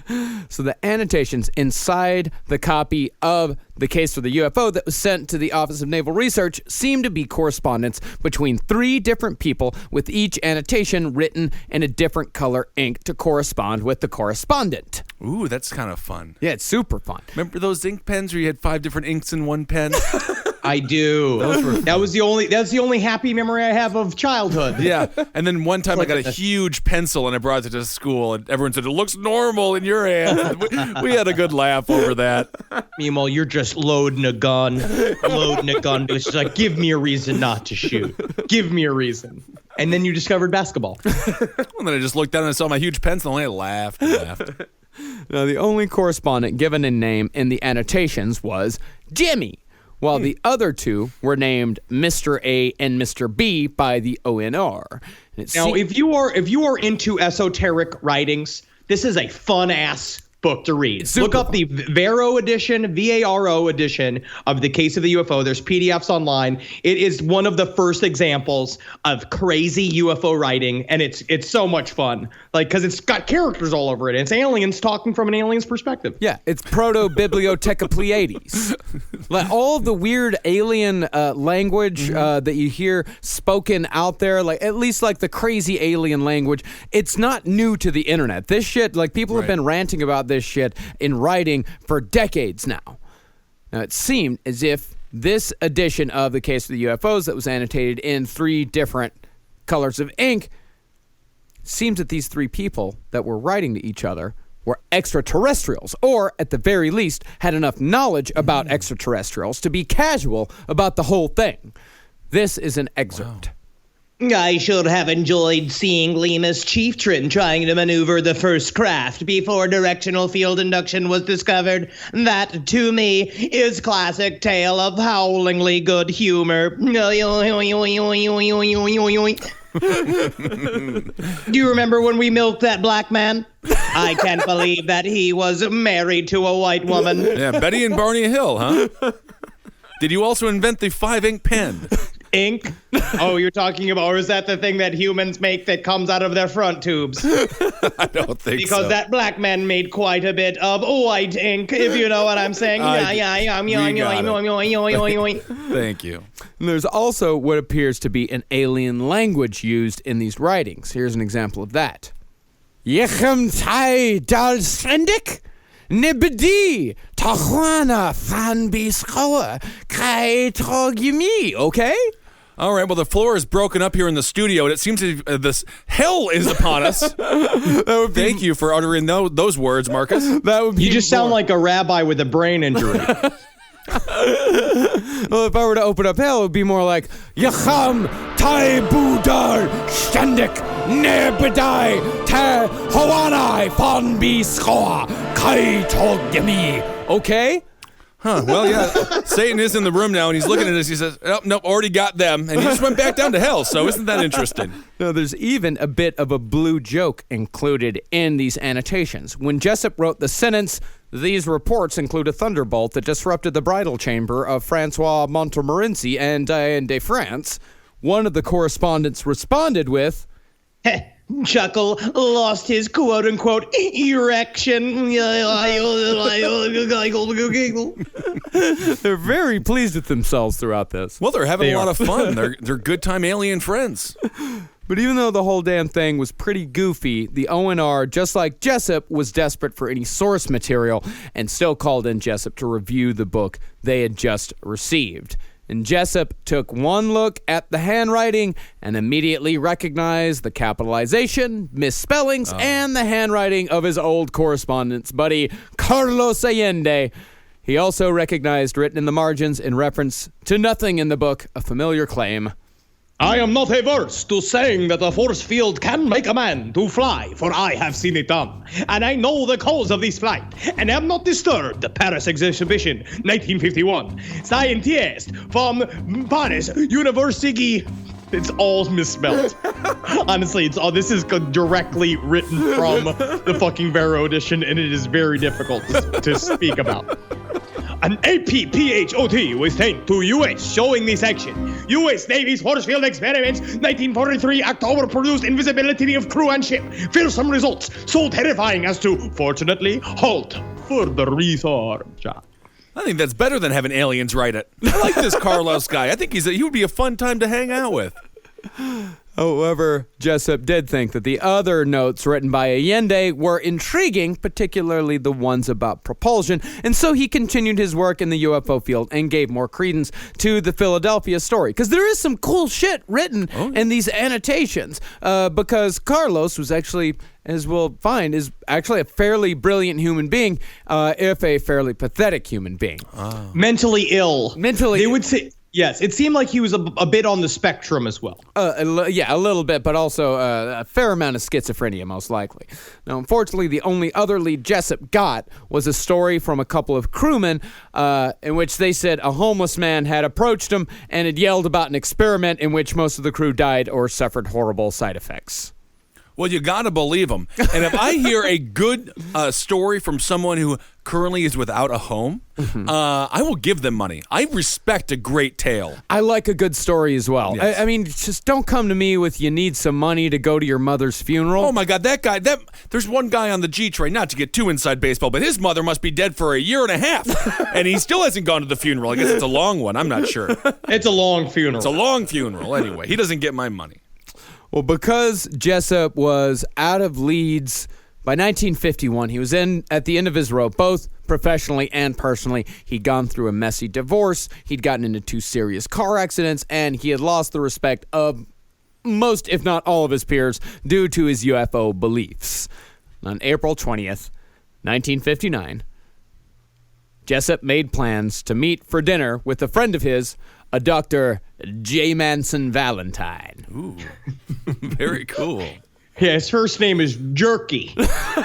So the annotations inside the copy of the case for the UFO that was sent to the Office of Naval Research seem to be correspondence between 3 different people, with each annotation written in a different color ink to correspond with the correspondent. Ooh, that's kind of fun. Yeah, it's super fun. Remember those ink pens where you had 5 different inks in one pen? I do. That's the only happy memory I have of childhood. Yeah. And then one time I got a huge pencil and I brought it to school and everyone said, it looks normal in your hand. We had a good laugh over that. Meanwhile, you're just loading a gun. It's just like, give me a reason not to shoot. Give me a reason. And then you discovered basketball. And then I just looked down and I saw my huge pencil and I laughed and laughed. Now, the only correspondent given a name in the annotations was Jimmy, while the other 2 were named Mr. A and Mr. B by the ONR. Now, if you are into esoteric writings, this is a fun-ass book to read. Look up the Varo edition, VARO edition of The Case of the UFO. There's PDFs online. It is one of the first examples of crazy UFO writing, and it's so much fun. Like, because it's got characters all over it. It's aliens talking from an alien's perspective. Yeah, it's proto-Bibliotheca Pleiades. Like, all the weird alien language that you hear spoken out there, like at least like the crazy alien language, it's not new to the internet. This shit, like people have been ranting about this shit in writing for decades now. Now, it seemed as if this edition of The Case of the UFOs that was annotated in 3 different colors of ink, seems that these 3 people that were writing to each other were extraterrestrials, or at the very least had enough knowledge about extraterrestrials to be casual about the whole thing. This is an excerpt. Wow. I should have enjoyed seeing Lemus Chieftain trying to maneuver the first craft before directional field induction was discovered. That, to me, is classic tale of howlingly good humor. Do you remember when we milked that black man? I can't believe that he was married to a white woman. Yeah, Betty and Barney Hill, huh? Did you also invent the 5-ink pen? Ink? Oh, you're talking about, or is that the thing that humans make that comes out of their front tubes? I don't think because so. that black man made quite a bit of white ink, if you know what I'm saying. Thank you. And there's also what appears to be an alien language used in these writings. Here's an example of that. Yechem tai dal strendik? Nibidi, Tahuana, Fan Biskoa, Kai Trogimi, okay? All right, well, the floor is broken up here in the studio, and it seems this hell is upon us. Thank you for uttering those words, Marcus. That would be you just sound like a rabbi with a brain injury. Well, if I were to open up hell, it would be more like Yacham Tai Budar Shandik Nebedai Te Hawanai Fan Biskoa Kai Togimi. Okay? Huh, well, yeah, Satan is in the room now, and he's looking at us. He says, oh, nope, already got them. And he just went back down to hell, so isn't that interesting? No, there's even a bit of a blue joke included in these annotations. When Jessup wrote the sentence, these reports include a thunderbolt that disrupted the bridal chamber of Francois Montmorency and Diane de France, one of the correspondents responded with, Chuckle lost his quote-unquote erection. They're very pleased with themselves throughout this. Well, they're having a lot of fun. They're good-time alien friends. But even though the whole damn thing was pretty goofy, the ONR, just like Jessup, was desperate for any source material and still called in Jessup to review the book they had just received. And Jessup took one look at the handwriting and immediately recognized the capitalization, misspellings, and the handwriting of his old correspondence buddy, Carlos Allende. He also recognized, written in the margins in reference to nothing in the book, a familiar claim. I am not averse to saying that a force field can make a man to fly, for I have seen it done, and I know the cause of this flight, and am not disturbed. The Paris Exhibition, 1951. Scientist from Paris University. It's all misspelled. Honestly, this is directly written from the fucking Vero edition, and it is very difficult to speak about. An APPHOT was sent to U.S. showing this action. U.S. Navy's force field experiments, 1943 October produced invisibility of crew and ship. Fearsome results, so terrifying as to, fortunately, halt further research. I think that's better than having aliens write it. I like this Carlos guy. I think he would be a fun time to hang out with. However, Jessup did think that the other notes written by Allende were intriguing, particularly the ones about propulsion, and so he continued his work in the UFO field and gave more credence to the Philadelphia story. Because there is some cool shit written in these annotations, because Carlos was actually, as we'll find, is actually a fairly brilliant human being, if a fairly pathetic human being. Mentally ill. Mentally They would say... Yes, it seemed like he was a bit on the spectrum as well. Yeah, a little bit, but also a fair amount of schizophrenia, most likely. Now, unfortunately, the only other lead Jessup got was a story from a couple of crewmen in which they said a homeless man had approached them and had yelled about an experiment in which most of the crew died or suffered horrible side effects. Well, you got to believe them. And if I hear a good story from someone who currently is without a home, I will give them money. I respect a great tale. I like a good story as well. Yes. I mean, just don't come to me with you need some money to go to your mother's funeral. Oh, my God, that guy, there's one guy on the G train, not to get too inside baseball, but his mother must be dead for a year and a half, and he still hasn't gone to the funeral. I guess it's a long one. I'm not sure. It's a long funeral. It's a long funeral. Anyway, he doesn't get my money. Well, because Jessup was out of leads by 1951, he was at the end of his rope, both professionally and personally. He'd gone through a messy divorce, he'd gotten into 2 serious car accidents, and he had lost the respect of most, if not all, of his peers due to his UFO beliefs. On April 20th, 1959, Jessup made plans to meet for dinner with a friend of his, a Dr. J. Manson Valentine. Ooh, very cool. Yeah, his first name is Jerky.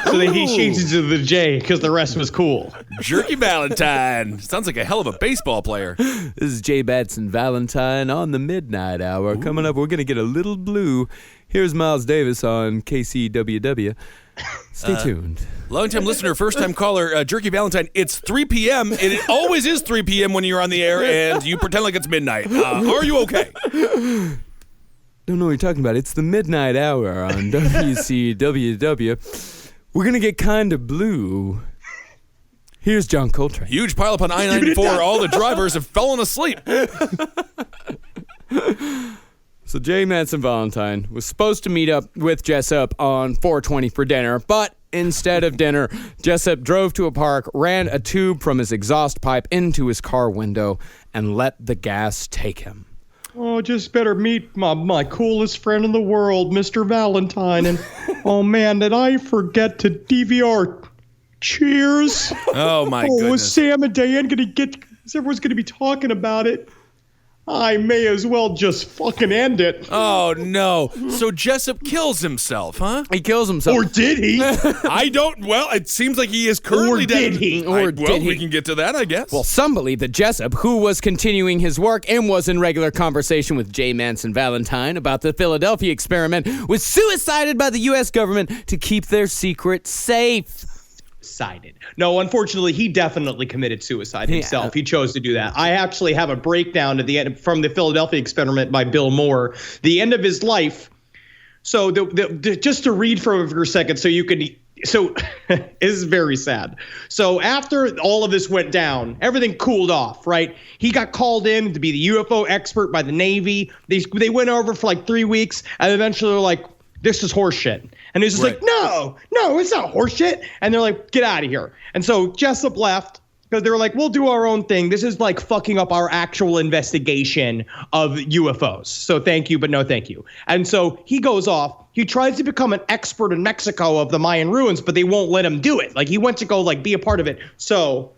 So then he changes to the J because the rest was cool. Jerky Valentine. Sounds like a hell of a baseball player. This is J. Manson Valentine on the Midnight Hour. Ooh. Coming up, we're going to get a little blue. Here's Miles Davis on KCWW. Stay tuned. Long-time listener, first-time caller, Jerky Valentine. It's 3 p.m. It always is 3 p.m. when you're on the air, and you pretend like it's midnight. Are you okay? Don't know what you're talking about. It's the Midnight Hour on WCWW. We're going to get kind of blue. Here's John Coltrane. Huge pileup on I-94. All the drivers have fallen asleep. So J. Manson Valentine was supposed to meet up with Jessup on 420 for dinner, but instead of dinner, Jessup drove to a park, ran a tube from his exhaust pipe into his car window, and let the gas take him. Oh, just better meet my coolest friend in the world, Mr. Valentine. And, oh, man, did I forget to DVR Cheers? Oh, my goodness. Was Sam and Diane going to get... Everyone's going to be talking about it. I may as well just fucking end it. Oh, no. So Jessup kills himself, huh? He kills himself. Or did he? I don't... Well, it seems like he is currently dead. Or did he? We can get to that, I guess. Well, some believe that Jessup, who was continuing his work and was in regular conversation with J. Manson Valentine about the Philadelphia experiment, was suicided by the U.S. government to keep their secret safe. No, unfortunately, he definitely committed suicide himself. Yeah. He chose to do that. I actually have a breakdown at the end from the Philadelphia experiment by Bill Moore. The end of his life. So just to read from it for a second so you can... So it is very sad. So after all of this went down, everything cooled off, right? He got called in to be the UFO expert by the Navy. They went over for like 3 weeks, and eventually they're like, this is horseshit. And he's just like, no, it's not horseshit. And they're like, get out of here. And so Jessup left because they were like, we'll do our own thing. This is like fucking up our actual investigation of UFOs. So thank you, but no thank you. And so he goes off. He tries to become an expert in Mexico of the Mayan ruins, but they won't let him do it. Like he went to go like be a part of it. So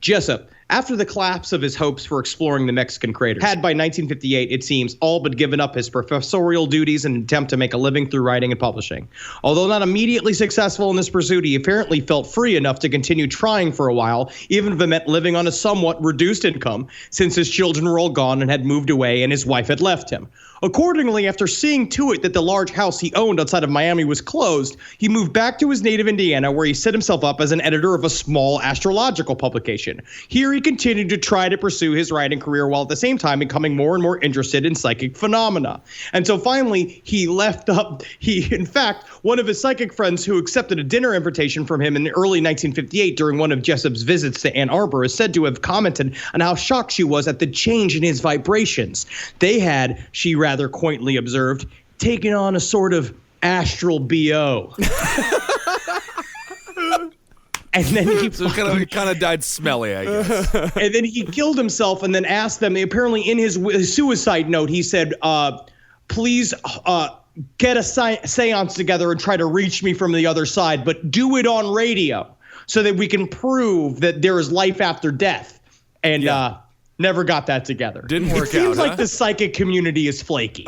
Jessup, After the collapse of his hopes for exploring the Mexican crater, had by 1958, it seems, all but given up his professorial duties in an attempt to make a living through writing and publishing. Although not immediately successful in this pursuit, he apparently felt free enough to continue trying for a while, even if it meant living on a somewhat reduced income, since his children were all gone and had moved away and his wife had left him. Accordingly, after seeing to it that the large house he owned outside of Miami was closed, he moved back to his native Indiana, where he set himself up as an editor of a small astrological publication. Here he continued to try to pursue his writing career while at the same time becoming more and more interested in psychic phenomena. And so finally, in fact, one of his psychic friends who accepted a dinner invitation from him in early 1958 during one of Jessup's visits to Ann Arbor is said to have commented on how shocked she was at the change in his vibrations. They had, she rather quaintly observed, taken on a sort of astral BO. And then he kind of died smelly, I guess. And then he killed himself and then asked them, apparently in his suicide note, he said, please get a seance together and try to reach me from the other side, but do it on radio so that we can prove that there is life after death. And never got that together. Didn't work out. It seems like huh? the psychic community is flaky.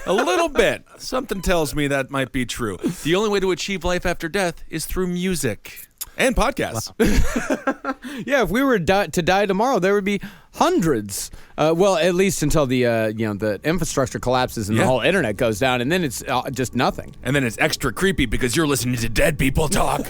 A little bit. Something tells me that might be true. The only way to achieve life after death is through music and podcasts. Wow. Yeah, if we were to die tomorrow, there would be hundreds. Well, at least until the infrastructure collapses and the whole internet goes down, and then it's just nothing. And then it's extra creepy because you're listening to dead people talk.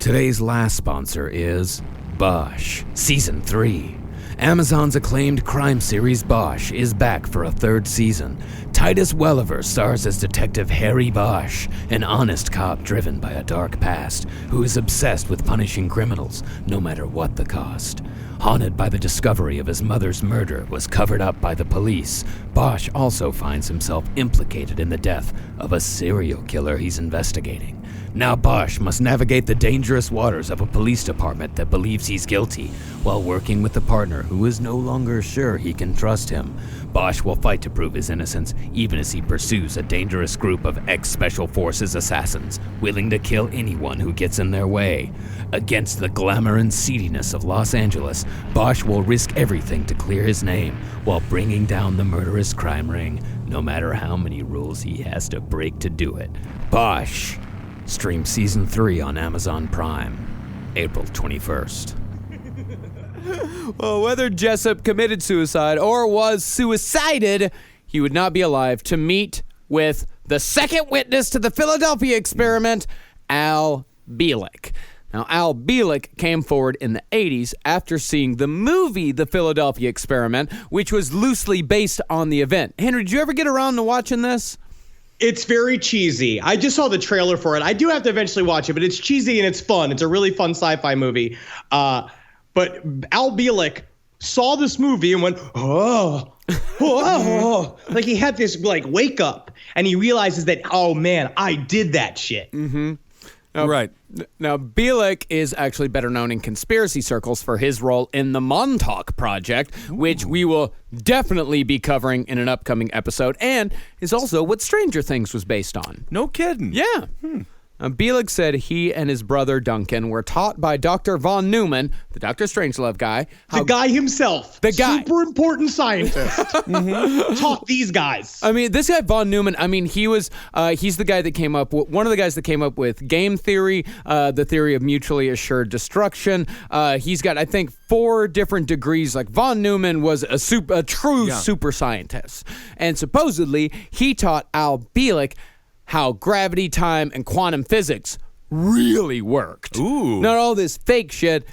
Today's last sponsor is Bosch Season 3. Amazon's acclaimed crime series Bosch is back for a third season. Titus Welliver stars as Detective Harry Bosch, an honest cop driven by a dark past who is obsessed with punishing criminals, no matter what the cost. Haunted by the discovery of his mother's murder was covered up by the police, Bosch also finds himself implicated in the death of a serial killer he's investigating. Now Bosch must navigate the dangerous waters of a police department that believes he's guilty, while working with a partner who is no longer sure he can trust him. Bosch will fight to prove his innocence, even as he pursues a dangerous group of ex-Special Forces assassins, willing to kill anyone who gets in their way. Against the glamour and seediness of Los Angeles, Bosch will risk everything to clear his name, while bringing down the murderous crime ring, no matter how many rules he has to break to do it. Bosch. Stream Season 3 on Amazon Prime, April 21st. Well, whether Jessup committed suicide or was suicided, he would not be alive to meet with the second witness to the Philadelphia experiment, Al Bielek. Now, Al Bielek came forward in the 80s after seeing the movie The Philadelphia Experiment, which was loosely based on the event. Henry, did you ever get around to watching this? It's very cheesy. I just saw the trailer for it. I do have to eventually watch it, but it's cheesy and it's fun. It's a really fun sci-fi movie. But Al Bielek saw this movie and went, oh. Like he had this like wake up and he realizes that, oh man, I did that shit. Mm-hmm. Right. Now, Bielek is actually better known in conspiracy circles for his role in the Montauk Project, which we will definitely be covering in an upcoming episode, and is also what Stranger Things was based on. No kidding. Yeah. Bielek said he and his brother Duncan were taught by Dr. Von Neumann, the Dr. Strangelove guy. The guy himself. The guy. Super important scientist. Taught these guys. I mean, this guy, Von Neumann, I mean, he's the guy that came up with, one of the guys that came up with game theory, the theory of mutually assured destruction. He's got, I think, 4 different degrees. Like, Von Neumann was a true super scientist. And supposedly, he taught Al Bielek how gravity, time, and quantum physics really worked. Ooh. Not all this fake shit,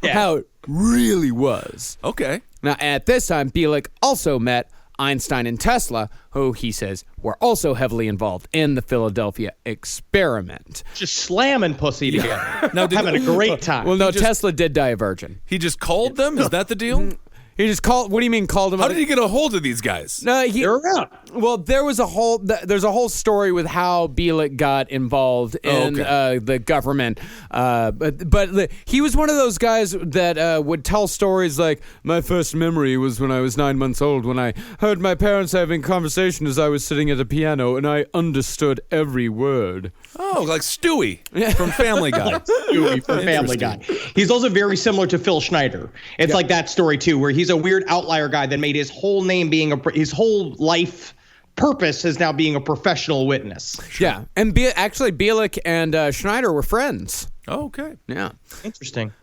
how it really was. Okay. Now, at this time, Bielek also met Einstein and Tesla, who he says were also heavily involved in the Philadelphia experiment. Just slamming pussy together. Now, having a great time. Well, no, Tesla did die a virgin. He just called them? Is that the deal? He just called. What do you mean called him? How did he get a hold of these guys? No, They're around. Well, there's a whole story with how Bielik got involved in the government. But he was one of those guys that would tell stories like, my first memory was when I was 9 months old, when I heard my parents having conversation as I was sitting at a piano, and I understood every word. Oh, like Stewie from Family Guy. Stewie from Family Guy. He's also very similar to Phil Schneider. It's like that story too, where he's a weird outlier guy that made his whole name his whole life purpose is now being a professional witness. Sure. Yeah, and actually Bielik and Schneider were friends. Oh, okay. Yeah. Interesting.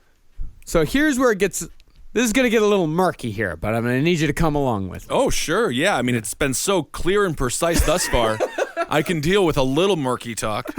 So here's where it gets. This is going to get a little murky here, but I'm going to need you to come along with me. Oh, sure. Yeah, I mean, it's been so clear and precise thus far. I can deal with a little murky talk.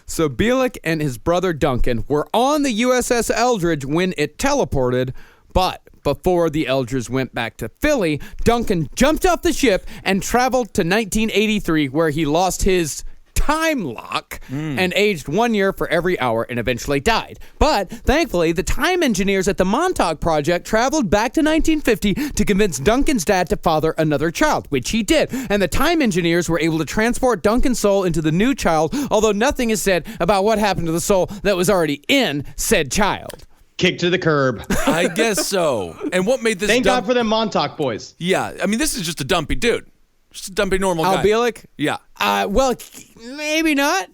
So Bielik and his brother Duncan were on the USS Eldridge when it teleported, but before the Eldridge went back to Philly, Duncan jumped off the ship and traveled to 1983, where he lost his time lock and aged 1 year for every hour and eventually died. But thankfully, the time engineers at the Montauk Project traveled back to 1950 to convince Duncan's dad to father another child, which he did. And the time engineers were able to transport Duncan's soul into the new child, although nothing is said about what happened to the soul that was already in said child. Kick to the curb. I guess so. And what made this Thank God for them Montauk boys. Yeah, I mean, this is just a dumpy dude. Just a dumpy normal guy. Al Bielik? Yeah. Well, maybe not.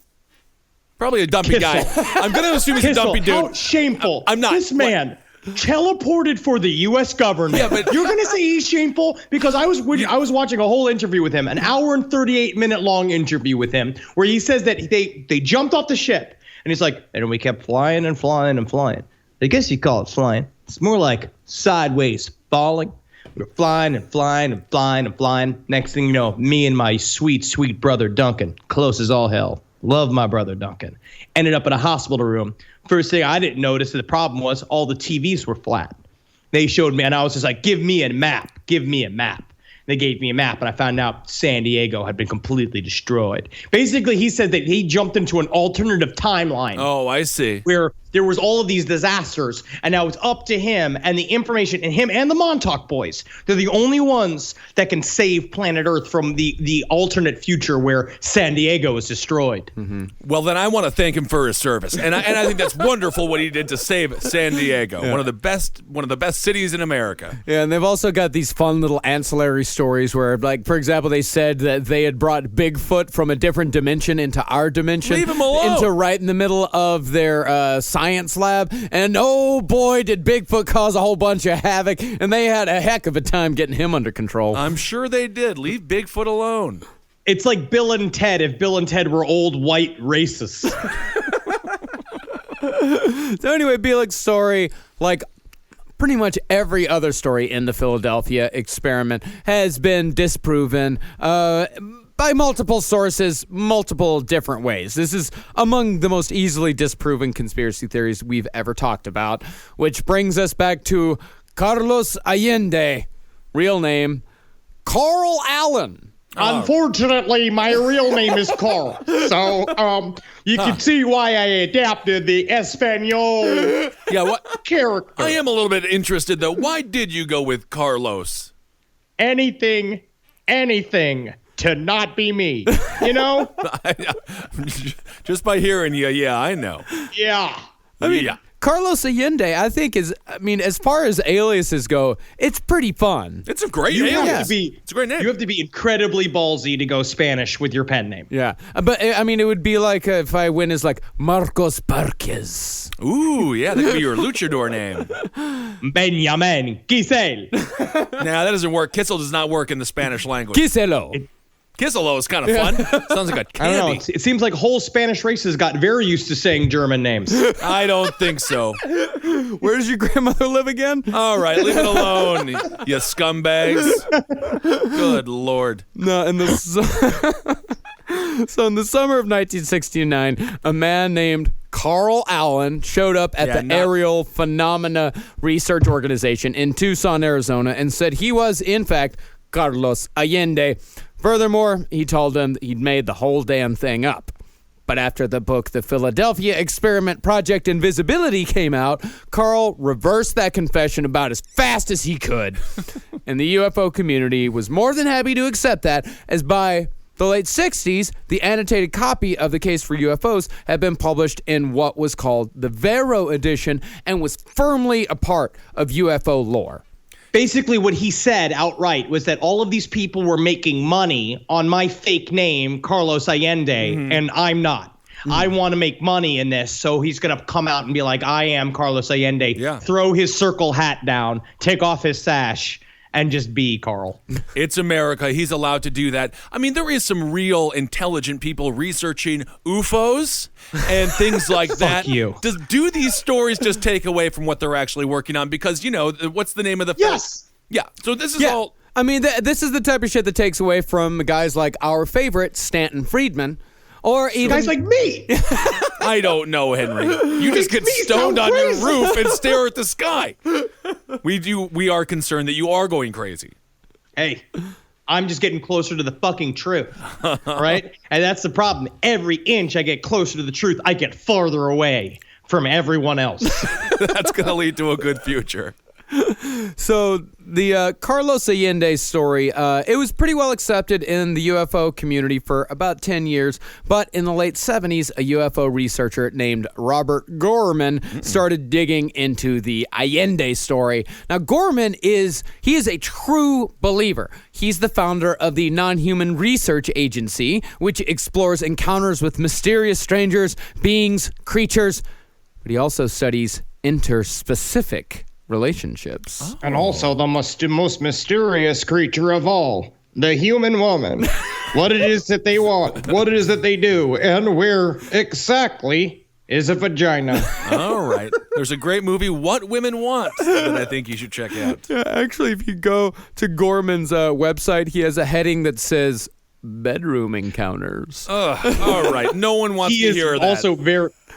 Probably a dumpy guy. I'm going to assume he's a dumpy dude. How shameful. I'm not. This man teleported for the U.S. government. Yeah, but you're going to say he's shameful? Because I was watching a whole interview with him, an hour and 38-minute long interview with him, where he says that they jumped off the ship. And he's like, and we kept flying and flying and flying. I guess you call it flying. It's more like sideways falling. We're flying and flying and flying and flying. Next thing you know, me and my sweet, sweet brother Duncan, close as all hell. Love my brother Duncan. Ended up in a hospital room. First thing I didn't notice, the problem was all the TVs were flat. They showed me, and I was just like, give me a map. Give me a map. They gave me a map, and I found out San Diego had been completely destroyed. Basically, he said that he jumped into an alternative timeline. Oh, I see. Where there was all of these disasters, and now it's up to him and the information, and him and the Montauk boys. They're the only ones that can save planet Earth from the alternate future where San Diego is destroyed. Mm-hmm. Well, then I want to thank him for his service, and I think that's wonderful what he did to save San Diego, one of the best cities in America. Yeah, and they've also got these fun little ancillary stories where, like, for example, they said that they had brought Bigfoot from a different dimension into our dimension. Leave him alone. Into right in the middle of their science lab, and oh boy, did Bigfoot cause a whole bunch of havoc, and they had a heck of a time getting him under control. I'm sure they did. Leave Bigfoot alone. It's like Bill and Ted if Bill and Ted were old white racists. So anyway, Bielik's story, like pretty much every other story in the Philadelphia experiment, has been disproven by multiple sources, multiple different ways. This is among the most easily disproven conspiracy theories we've ever talked about, which brings us back to Carlos Allende, real name, Carl Allen. Unfortunately, my real name is Carl. So you can see why I adapted the Espanol character. I am a little bit interested, though. Why did you go with Carlos? Anything to not be me, you know? Just by hearing you, yeah, I know. Yeah. I mean, yeah. Carlos Allende, I think as far as aliases go, it's pretty fun. It's a great alias. It's a great name. You have to be incredibly ballsy to go Spanish with your pen name. Yeah. But, I mean, it would be like if I went as, like, Marcos Parquez. Ooh, yeah, that could be your luchador name. Benjamin Giselle. Nah, that doesn't work. Kissel does not work in the Spanish language. Giselo. Kisselo is kind of fun. Sounds like a candy. I don't know. It seems like whole Spanish races got very used to saying German names. I don't think so. Where does your grandmother live again? All right, leave it alone, you scumbags. Good Lord. No, So in the summer of 1969, a man named Carl Allen showed up at the Aerial Phenomena Research Organization in Tucson, Arizona, and said he was, in fact, Carlos Allende. Furthermore, he told them that he'd made the whole damn thing up. But after the book The Philadelphia Experiment Project Invisibility came out, Carl reversed that confession about as fast as he could. And the UFO community was more than happy to accept that, as by the late 60s, the annotated copy of the Case for UFOs had been published in what was called the Vero edition and was firmly a part of UFO lore. Basically, what he said outright was that all of these people were making money on my fake name, Carlos Allende, and I'm not. I want to make money in this, so he's going to come out and be like, I am Carlos Allende, throw his circle hat down, take off his sash, and just be Carl. It's America. He's allowed to do that. I mean, there is some real intelligent people researching UFOs and things like that. Fuck you. Do these stories just take away from what they're actually working on? Because, what's the name of the film? Yes. Yeah. So this is all... I mean, this is the type of shit that takes away from guys like our favorite, Stanton Friedman, or even... Guys like me. I don't know, Henry. You just get stoned on your roof and stare at the sky. We are concerned that you are going crazy. Hey, I'm just getting closer to the fucking truth, right? And that's the problem. Every inch I get closer to the truth, I get farther away from everyone else. That's going to lead to a good future. So the Carlos Allende story, it was pretty well accepted in the UFO community for about 10 years, but in the late 70s, a UFO researcher named Robert Gorman started digging into the Allende story. Now, Gorman is a true believer. He's the founder of the Non-Human Research Agency, which explores encounters with mysterious strangers, beings, creatures, but he also studies interspecific relationships. And also the most mysterious creature of all, the human woman. What it is that they want, what it is that they do, and where exactly is a vagina. All right. There's a great movie, What Women Want, that I think you should check out. Yeah, actually, if you go to Gorman's website, he has a heading that says bedroom encounters. All right. No one wants to hear that. He is also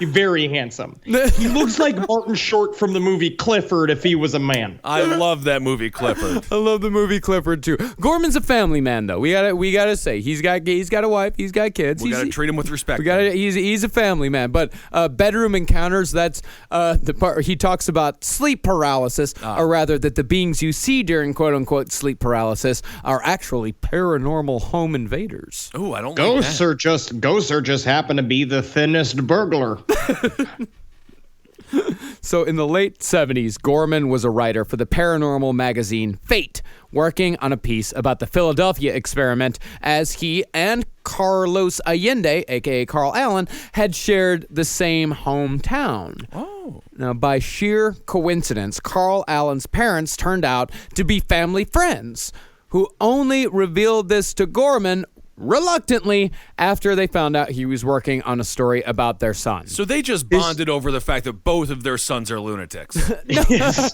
very handsome. He looks like Martin Short from the movie Clifford if he was a man. I love that movie, Clifford. I love the movie Clifford too. Gorman's a family man, though. We gotta say he's got a wife, he's got kids. We gotta treat him with respect. He's a family man. But bedroom encounters, that's the part he talks about sleep paralysis, or rather that the beings you see during quote unquote sleep paralysis are actually paranormal home invaders. Oh, I don't Ghosts like that. Ghosts are just happen to be the thinnest burglar. So in the late 70s, Gorman was a writer for the paranormal magazine Fate, working on a piece about the Philadelphia experiment, as he and Carlos Allende, a.k.a. Carl Allen, had shared the same hometown. Oh. Now, by sheer coincidence, Carl Allen's parents turned out to be family friends, who only revealed this to Gorman reluctantly after they found out he was working on a story about their son. So they just bonded over the fact that both of their sons are lunatics. Yes.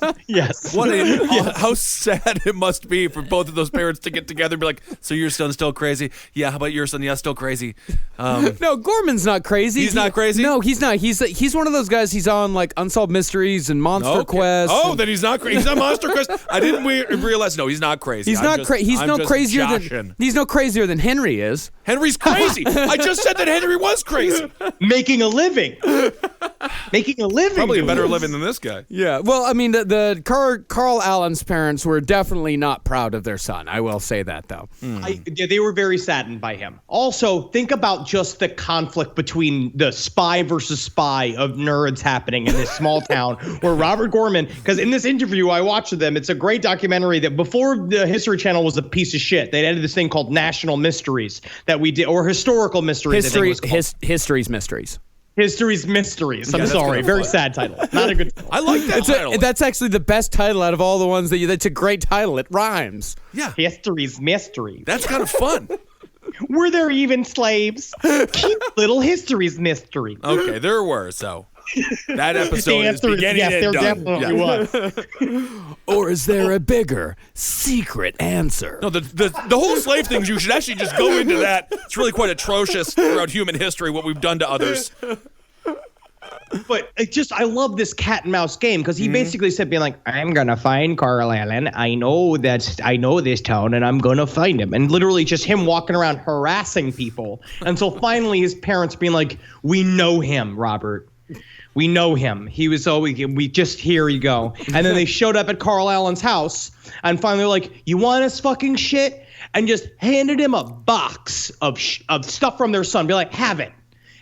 How sad it must be for both of those parents to get together and be like, so your son's still crazy? Yeah, how about your son? Yeah, still crazy. No, Gorman's not crazy. He's not crazy? No, he's not. He's one of those guys, he's on like Unsolved Mysteries and Monster Quest. Oh, then he's not crazy. He's on Monster Quest. I didn't realize. No, he's not crazy. He's not crazy. He's no crazier than Henry is. Henry's crazy. I just said that Henry was crazy. Making a living. Probably a better living than this guy. Yeah. Well, I mean, the Carl Allen's parents were definitely not proud of their son. I will say that, though. They were very saddened by him. Also, think about just the conflict between the spy versus spy of nerds happening in this small town where Robert Gorman, because in this interview I watched with them, it's a great documentary that before the History Channel was a piece of shit, they added this thing called National Mysteries that we did, or Historical Mysteries. History's Mysteries. History's Mysteries. I'm sorry. Very sad title. Not a good title. I like that title. That's actually the best title out of all the ones that's a great title. It rhymes. Yeah. History's Mysteries. That's kind of fun. Were there even slaves? Cute little History's Mystery. Okay, there were, so. That episode is beginning yes, and there done. definitely was. Or is there a bigger secret answer? No, the whole slave thing, you should actually just go into that. It's really quite atrocious throughout human history what we've done to others. But I love this cat and mouse game because he basically said, being like, I'm going to find Carl Allen. I know this town and I'm going to find him. And literally just him walking around harassing people until finally his parents being like, we know him, Robert. We know him. He was we just, here you go. And then they showed up at Carl Allen's house and finally were like, you want his fucking shit? And just handed him a box of stuff from their son. Be like, have it.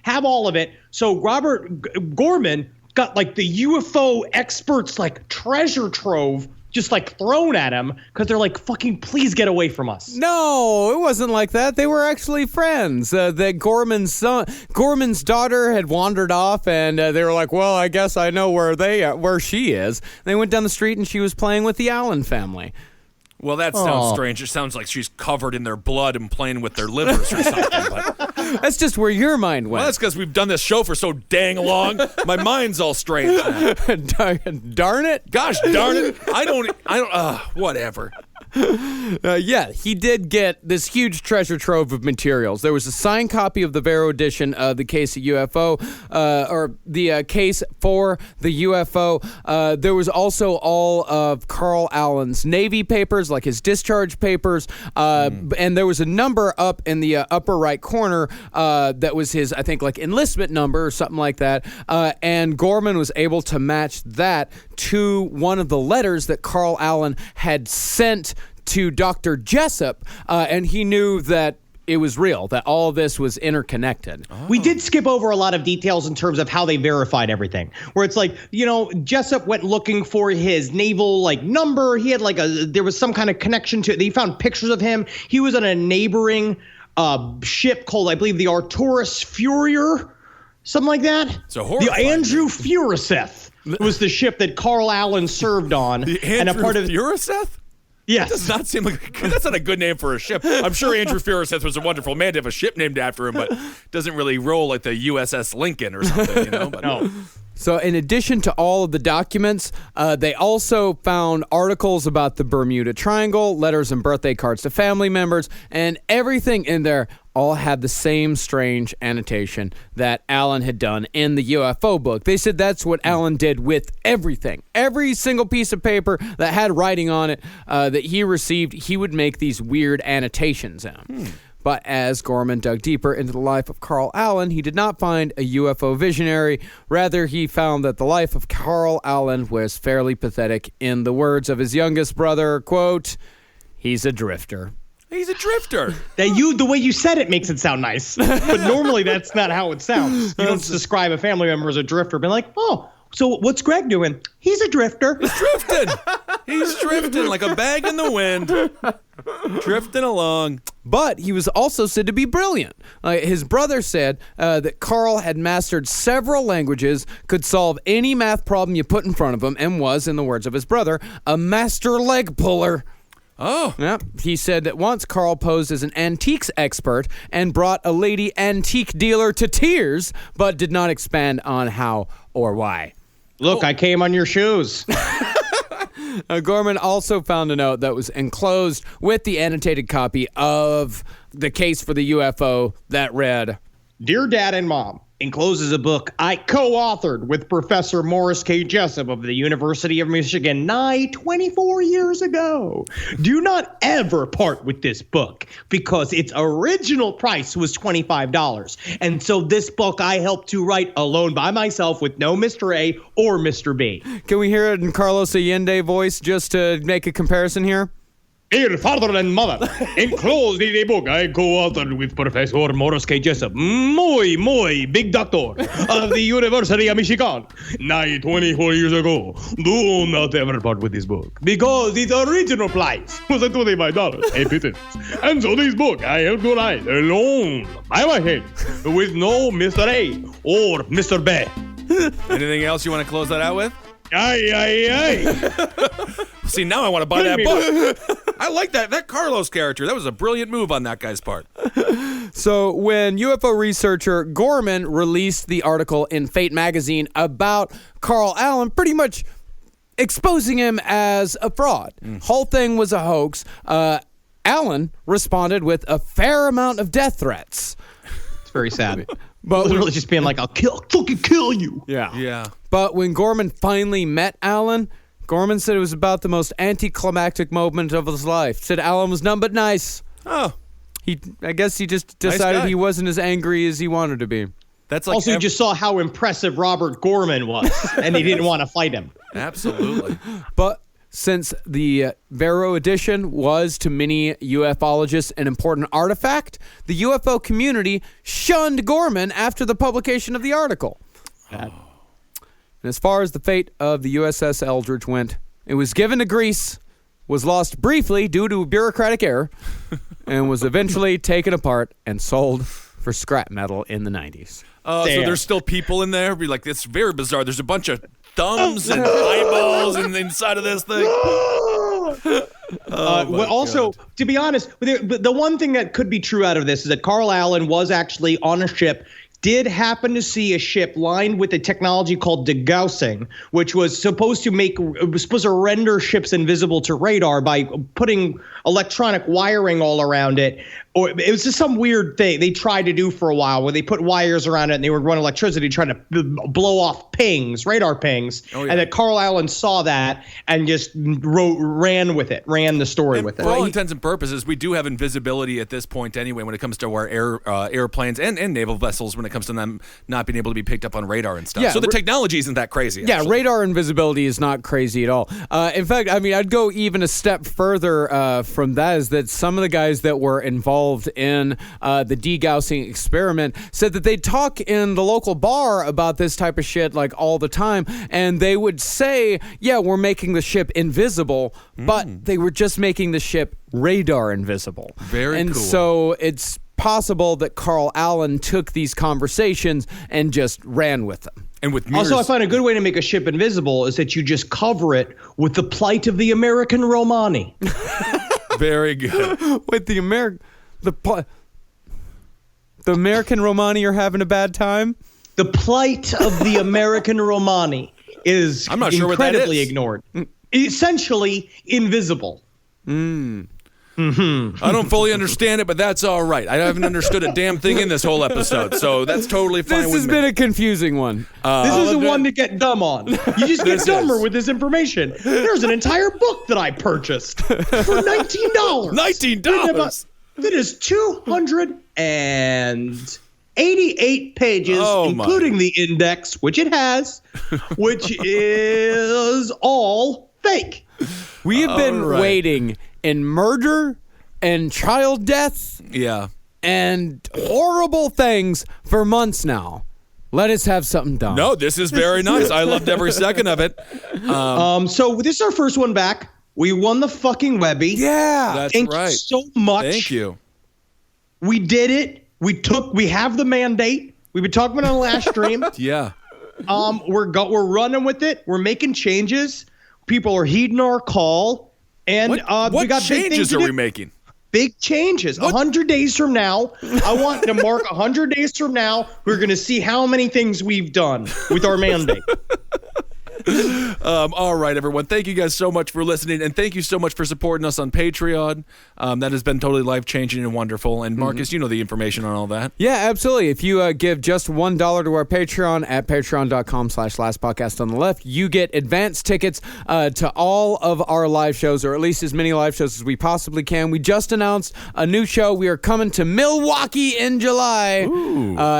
Have all of it. So Robert Gorman got like the UFO experts like treasure trove just like thrown at him because they're like, fucking please get away from us. No, it wasn't like that. They were actually friends. That Gorman's daughter had wandered off, and they were like, well, I guess I know where she is. They went down the street, and she was playing with the Allen family. Well, that sounds strange. It sounds like she's covered in their blood and playing with their livers or something. But that's just where your mind went. Well, that's because we've done this show for so dang long. My mind's all strange now. Darn it. Gosh darn it. I don't, whatever. Yeah, he did get this huge treasure trove of materials. There was a signed copy of the Vero edition of the case of UFO, or the case for the UFO. There was also all of Carl Allen's Navy papers, like his discharge papers, and there was a number up in the upper right corner that was his, I think, like enlistment number or something like that. And Gorman was able to match that to one of the letters that Carl Allen had sent to Dr. Jessup, and he knew that it was real, that all of this was interconnected. Oh. We did skip over a lot of details in terms of how they verified everything, where it's like, Jessup went looking for his naval number. He had there was some kind of connection to it. They found pictures of him. He was on a neighboring ship called, I believe, the Arturus Furier, something like that. So the Andrew Furuseth was the ship that Carl Allen served on. The Andrew Furuseth? Yes. That does not seem that's not a good name for a ship. I'm sure Andrew Furuseth was a wonderful man to have a ship named after him, but doesn't really roll like the USS Lincoln or something, But no. So in addition to all of the documents, they also found articles about the Bermuda Triangle, letters and birthday cards to family members, and everything in there all had the same strange annotation that Allen had done in the UFO book. They said that's what Allen did with everything. Every single piece of paper that had writing on it that he received, he would make these weird annotations in. But as Gorman dug deeper into the life of Carl Allen, he did not find a UFO visionary. Rather, he found that the life of Carl Allen was fairly pathetic. In the words of his youngest brother, quote, he's a drifter. He's a drifter. The way you said it makes it sound nice. But normally that's not how it sounds. You don't describe a family member as a drifter, being like, oh, so what's Greg doing? He's a drifter. He's drifting. He's drifting like a bag in the wind. Drifting along. But he was also said to be brilliant. His brother said that Carl had mastered several languages, could solve any math problem you put in front of him, and was, in the words of his brother, a master leg puller. Oh. Yep. He said that once Carl posed as an antiques expert and brought a lady antique dealer to tears, but did not expand on how or why. Look, I came on your shoes. Gorman also found a note that was enclosed with the annotated copy of the case for the UFO that read, Dear Dad and Mom, encloses a book I co-authored with Professor Morris K. Jessup of the University of Michigan nigh 24 years ago. Do not ever part with this book because its original price was $25. And so this book I helped to write alone by myself with no Mr. A or Mr. B. Can we hear it in Carlos Allende voice just to make a comparison here? Dear father and mother, enclosed in a book I co-authored with Professor Morris K. Jessup, muy big doctor of the University of Michigan, nigh 24 years ago. Do not ever part with this book because its original price was $25, a pittance. And so this book I helped to write alone by myself with no Mr. A or Mr. B. Anything else you want to close that out with? Aye. See, now I want to buy that book. I like that Carlos character. That was a brilliant move on that guy's part. So when UFO researcher Gorman released the article in Fate magazine about Carl Allen, pretty much exposing him as a fraud. Whole thing was a hoax. Allen responded with a fair amount of death threats. Very sad. But Literally just being like, I'll fucking kill you. Yeah. Yeah. But when Gorman finally met Alan, Gorman said it was about the most anticlimactic moment of his life. Said Alan was none but nice. Oh. I guess he just Nice decided guy. he wasn't as angry as he wanted to be. That's like Also, you just saw how impressive Robert Gorman was, and he didn't want to fight him. absolutely. But since the Vero edition was to many ufologists an important artifact, the UFO community shunned Gorman after the publication of the article. And as far as the fate of the USS Eldridge went, it was given to Greece, was lost briefly due to bureaucratic error, and was eventually taken apart and sold for scrap metal in the 90s. So there's still people in there. Be like, it's very bizarre. There's a bunch of thumbs and eyeballs in the inside of this thing. But also, to be honest, the one thing that could be true out of this is that Carl Allen was actually on a ship, did happen to see a ship lined with a technology called degaussing, which was supposed to render ships invisible to radar by putting electronic wiring all around it. Or it was just some weird thing they tried to do for a while where they put wires around it and they would run electricity trying to blow off pings, radar pings. Oh, yeah. And that Carl Allen saw that and just ran the story with it. For all intents and purposes, we do have invisibility at this point anyway when it comes to our airplanes and naval vessels when it comes to them not being able to be picked up on radar and stuff. Yeah, so the technology isn't that crazy. Yeah, actually. radar invisibility is not crazy at all. In fact, I mean, I'd go even a step further from that is that some of the guys that were involved in the degaussing experiment said that they'd talk in the local bar about this type of shit like all the time, and they would say, yeah, we're making the ship invisible, but they were just making the ship radar invisible. Very and cool. So it's possible that Carl Allen took these conversations and just ran with them. And with mirrors. Also, I find a good way to make a ship invisible is that you just cover it with the plight of the American Romani. Very good. With the American Romani are having a bad time? The plight of the American Romani is I'm not sure what that incredibly is. ignored. Essentially invisible. I don't fully understand it, but that's all right. I haven't understood a damn thing in this whole episode, so that's totally fine This with has me. been a confusing one. This is the one to get dumb on. You just get This dumber is. with this information. There's an entire book that I purchased for $19. $19. That is 288 pages, Oh, my. including the index, which it has, which is all fake. We have been All right. waiting in murder and child death Yeah. and horrible things for months now. Let us have something done. No, this is very nice. I loved every second of it. So this is our first one back. We won the fucking Webby. Yeah. That's Thank right. you so much. Thank you. We did it. We have the mandate. We've been talking about it on the last stream. Yeah. We're running with it. We're making changes. People are heeding our call. And What we got big things changes to are do. we making? Big changes. 100 days from now, I want to mark 100 days from now. We're going to see how many things we've done with our mandate. All right, everyone. Thank you guys so much for listening, and thank you so much for supporting us on Patreon. That has been totally life-changing and wonderful. And Marcus, you know the information on all that. Yeah, absolutely. If you give just $1 to our Patreon at patreon.com/lastpodcast on the left, you get advance tickets to all of our live shows, or at least as many live shows as we possibly can. We just announced a new show. We are coming to Milwaukee in July,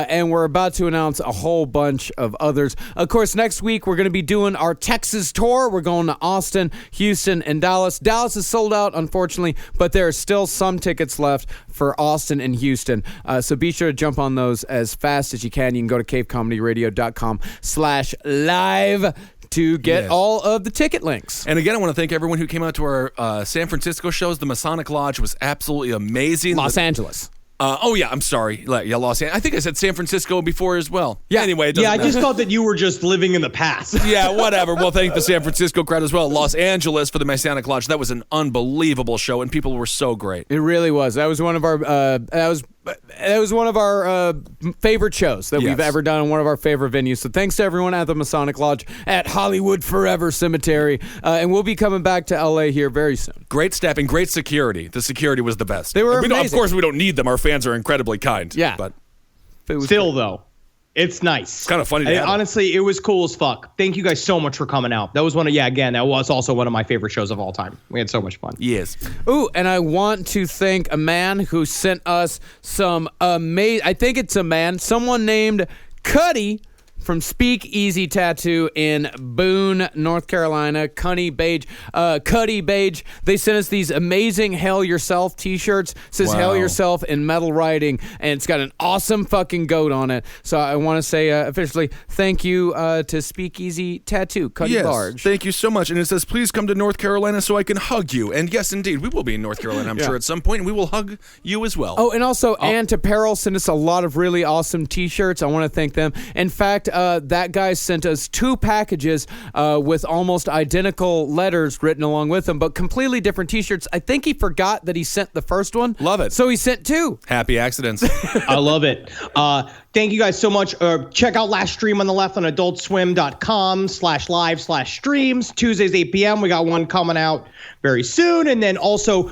and we're about to announce a whole bunch of others. Of course, next week we're going to be doing our Texas tour. We're going to Austin, Houston, and Dallas. Dallas is sold out, unfortunately, but there are still some tickets left for Austin and Houston. So be sure to jump on those as fast as you can. You can go to cavecomedyradio.com/live to get all of the ticket links. And again, I want to thank everyone who came out to our San Francisco shows. The Masonic Lodge was absolutely amazing. Los Angeles. I'm sorry. Yeah, Los Angeles. I think I said San Francisco before as well. Yeah. Anyway, it Yeah, doesn't I just matter. thought that you were just living in the past. Yeah, whatever. We'll thank the San Francisco crowd as well. Los Angeles for the Masonic Lodge. That was an unbelievable show, and people were so great. It really was. That was one of our favorite shows that we've Yes. ever done in one of our favorite venues. So thanks to everyone at the Masonic Lodge at Hollywood Forever Cemetery. And we'll be coming back to LA here very soon. Great staffing, great security. The security was the best. They were Of amazing. course, we don't need them. Our fans are incredibly kind. Yeah. But Still, though, it's nice. It's kind of funny to have it. Honestly, it was cool as fuck. Thank you guys so much for coming out. That was that was also one of my favorite shows of all time. We had so much fun. Yes. Ooh, and I want to thank a man who sent us some amazing, I think it's a man, someone named Cuddy from Speak Easy Tattoo in Boone, North Carolina. Cuddy Beige. They sent us these amazing Hail Yourself t-shirts. It says Hail Yourself in metal writing, and it's got an awesome fucking goat on it. So I want to say officially thank you to Speak Easy Tattoo, Cuddy Large. Thank you so much. And it says, please come to North Carolina so I can hug you. And yes, indeed, we will be in North Carolina, I'm sure, at some point, and we will hug you as well. Oh, and also Ant Apparel sent us a lot of really awesome t-shirts. I want to thank them. In fact, that guy sent us 2 packages with almost identical letters written along with them, but completely different t-shirts. I think he forgot that he sent the first one. Love it. So he sent 2. Happy accidents. I love it. Thank you guys so much. Check out Last Stream on the Left on adultswim.com/live/streams. Tuesdays, 8 p.m. We got one coming out very soon. And then also,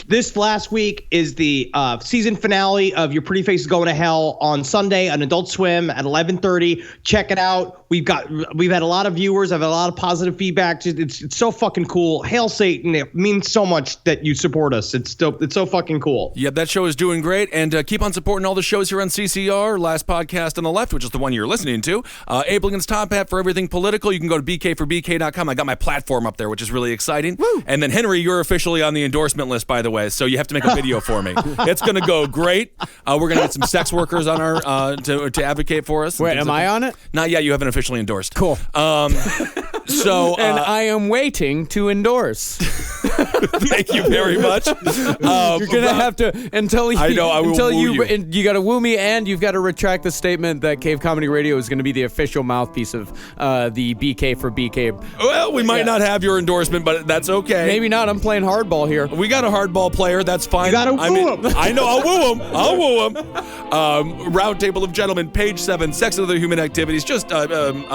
this last week is the season finale of Your Pretty Face is Going to Hell on Sunday on Adult Swim at 11:30. Check it out. We've had a lot of viewers. I've had a lot of positive feedback. It's so fucking cool. Hail Satan! It means so much that you support us. It's so fucking cool. Yep, that show is doing great, and keep on supporting all the shows here on CCR. Last podcast on the left, which is the one you're listening to. Abe Lincoln's Top Hat for everything political. You can go to bkforbk.com. I got my platform up there, which is really exciting. Woo. And then Henry, you're officially on the endorsement list, by the way. So you have to make a video for me. It's gonna go great. We're gonna get some sex workers on our to advocate for us. Wait, am I on it? Not yet. You haven't officially endorsed. Cool. So and I am waiting to endorse. Thank you very much. You're gonna have to until you. I know. I will until woo you. You got to woo me, and you've got to retract the statement that Cave Comedy Radio is going to be the official mouthpiece of the BK for BK. Well, we might not have your endorsement, but that's okay. Maybe not. I'm playing hardball here. We got a hardball player. That's fine. You gotta woo him. I know. I'll woo him. I'll woo him. Round Table of Gentlemen, page 7, Sex and Other Human Activities, just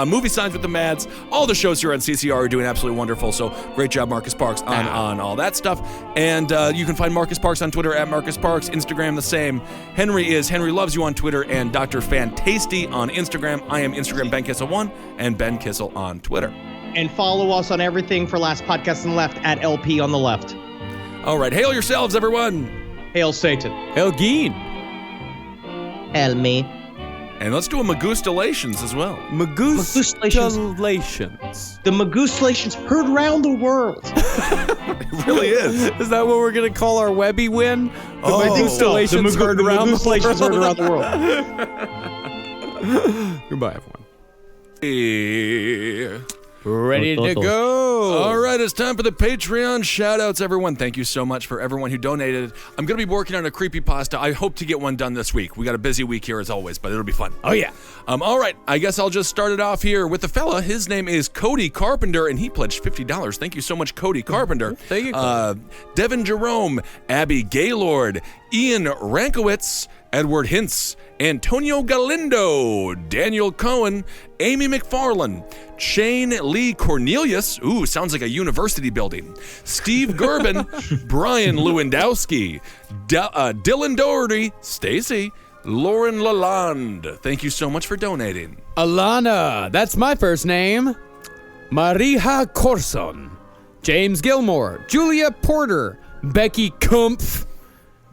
movie signs with the Mads. All the shows here on CCR are doing absolutely wonderful. So great job, Marcus Parks, on all that stuff. And you can find Marcus Parks on Twitter at Marcus Parks, Instagram the same. Henry is Henry Loves You on Twitter, and Dr. Fantasty on Instagram. I am Instagram Ben Kissel 1 and Ben Kissel on Twitter. And follow us on everything for Last Podcast on the Left at LP on the Left. All right, hail yourselves, everyone. Hail Satan. Hail Geen. Hail me. And let's do a Magustalations as well. Magustalations. The Magustalations heard around the world. It really is. Is that what we're going to call our Webby win? The Magustalations heard around the world. Goodbye, everyone. Yeah. Ready to go. All right, it's time for the Patreon shout-outs, everyone. Thank you so much for everyone who donated. I'm going to be working on a creepypasta. I hope to get one done this week. We got a busy week here as always, but it'll be fun. Oh, yeah. All right, I guess I'll just start it off here with the fella. His name is Cody Carpenter, and he pledged $50. Thank you so much, Cody Carpenter. Thank you, Cody. Devin Jerome, Abby Gaylord, Ian Rankowitz, Edward Hintz, Antonio Galindo, Daniel Cohen, Amy McFarlane, Shane Lee Cornelius, ooh, sounds like a university building, Steve Gerben, Brian Lewandowski, Dylan Doherty, Stacy, Lauren Lalonde. Thank you so much for donating. Alana, that's my first name. Marija Corson, James Gilmore, Julia Porter, Becky Kumpf.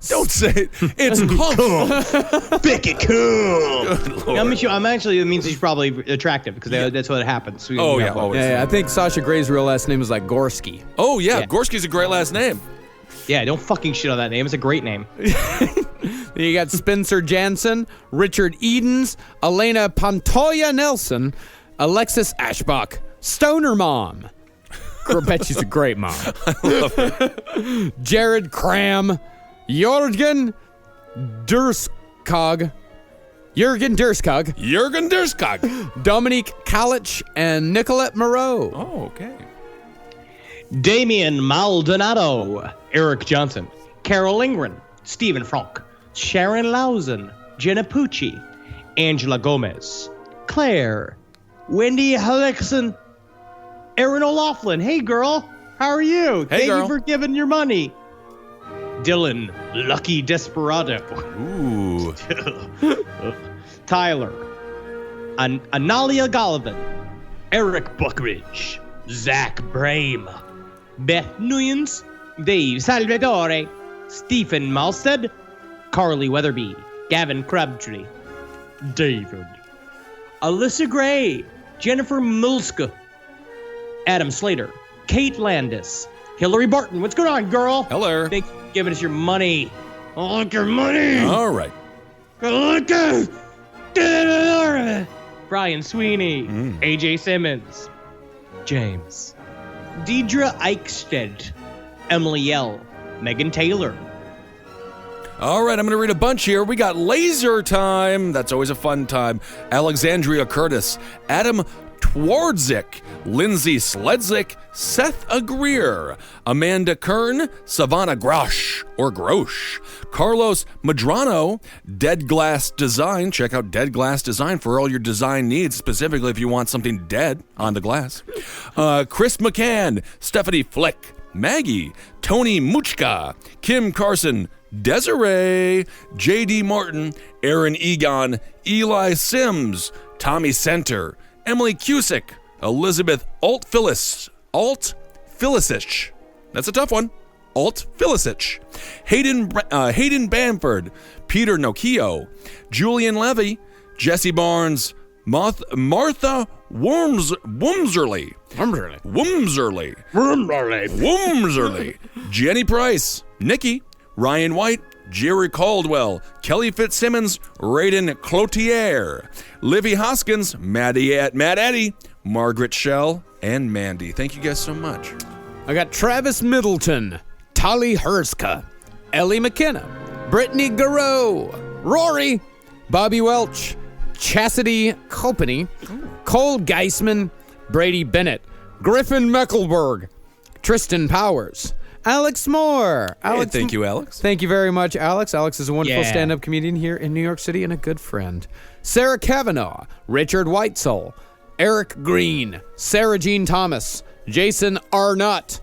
Don't say it. It's Kumpf. Becky Kumpf. I'm actually, it means he's probably attractive because that's what happens. Oh, yeah, always. Yeah, I think Sasha Gray's real last name is like Gorski. Oh, yeah. Gorski's a great last name. Yeah, don't fucking shit on that name. It's a great name. You got Spencer Jansen, Richard Edens, Elena Pantoya Nelson, Alexis Ashbach, Stoner Mom. I bet she's a great mom. I love it. Jared Cram, Jürgen Durskog, Dominique Kalich, and Nicolette Moreau. Oh, okay. Damian Maldonado, Eric Johnson, Carol Lingren, Stephen Frank, Sharon Lausen, Jenna Pucci, Angela Gomez, Claire, Wendy Helixson, Erin O'Laughlin. Hey, girl. How are you? Hey, Thank girl. you for giving your money. Dylan, Lucky Desperado. Ooh. Tyler, Analia Golovin, Eric Buckridge, Zach Brame, Beth Nuyens, Dave Salvatore, Stephen Malstead, Carly Weatherby, Gavin Crabtree, David, Alyssa Gray, Jennifer Milska, Adam Slater, Kate Landis, Hillary Barton. What's going on, girl? Hello. Thanks for giving us your money. I like your money. All right. I like it. Brian Sweeney, AJ Simmons, James, Deidre Eichstead, Emily L., Megan Taylor. All right, I'm going to read a bunch here. We got Laser Time. That's always a fun time. Alexandria Curtis, Adam Twardzik, Lindsay Sledzik, Seth Agreer, Amanda Kern, Savannah Grosh, Carlos Madrano, Dead Glass Design. Check out Dead Glass Design for all your design needs, specifically if you want something dead on the glass. Chris McCann, Stephanie Flick, Maggie, Tony Muchka, Kim Carson, Desiree, J.D. Martin, Aaron Egon, Eli Sims, Tommy Center, Emily Cusick, Elizabeth Alt-Phyllisich. That's a tough one. Alt-Phyllisich. Hayden Bamford, Peter Nokio, Julian Levy, Jesse Barnes, Martha Womserly, Jenny Price, Nikki, Ryan White, Jerry Caldwell, Kelly Fitzsimmons, Raiden Cloutier, Livy Hoskins, Matt Eddy, Margaret Shell, and Mandy. Thank you guys so much. I got Travis Middleton, Tali Herska, Ellie McKenna, Brittany Garreau, Rory, Bobby Welch, Chastity Copany, Cole Geisman, Brady Bennett, Griffin Meckelberg, Tristan Powers, Alex Moore. Alex, thank you, Alex. Thank you very much, Alex. Alex is a wonderful stand-up comedian here in New York City and a good friend. Sarah Kavanaugh, Richard Whitesell, Eric Green, Sarah Jean Thomas, Jason Arnott,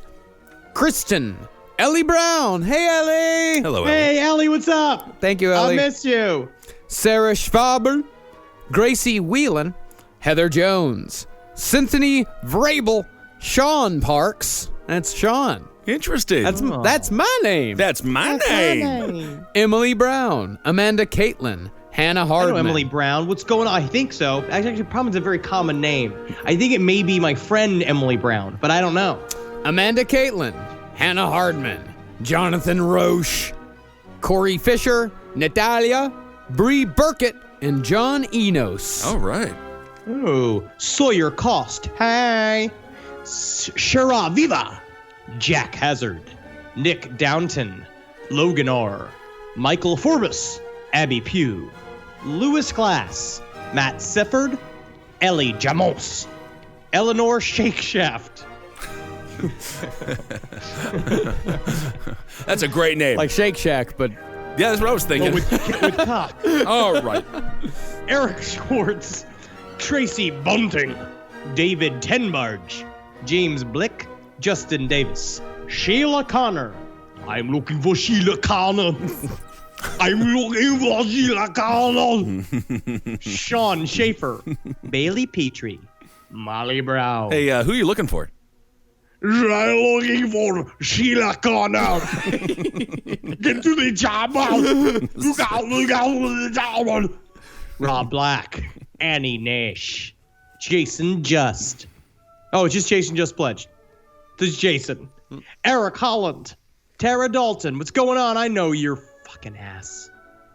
Kristen, Ellie Brown. Hey, Ellie. Hello, Ellie. Hey, Ellie, what's up? Thank you, Ellie. I miss you. Sarah Schwaber, Gracie Whelan, Heather Jones, Cynthia Vrabel, Sean Parks. That's Sean. Interesting. That's my name. That's my name. Emily Brown, Amanda Caitlin, Hannah I Hardman. know Emily Brown. What's going on? I think so. Actually, probably it's a very common name. I think it may be my friend Emily Brown, but I don't know. Amanda Caitlin, Hannah Hardman, Jonathan Roche, Corey Fisher, Natalia, Bree Burkett, and John Enos. All right. Ooh, Sawyer Cost. Hey. Shara Viva. Jack Hazard. Nick Downton. Logan R. Michael Forbes. Abby Pugh. Lewis Glass. Matt Sefford. Ellie Jamos. Eleanor Shakeshaft. That's a great name. Like Shake Shack, but yeah, that's what I was thinking. With cock. All right. Eric Schwartz. Tracy Bunting. David Tenbarge. James Blick. Justin Davis. Sheila Connor. I'm looking for Sheila Connor. I'm looking for Sheila Connor. Sean Schaefer. Bailey Petrie. Molly Brown. Hey, who are you looking for? I'm looking for Sheila Connor. Get to the job. Look out. Rob Black. Annie Nash. Jason Just. Oh, it's just Jason Just pledged. This is Jason. Eric Holland. Tara Dalton. What's going on? I know your fucking ass.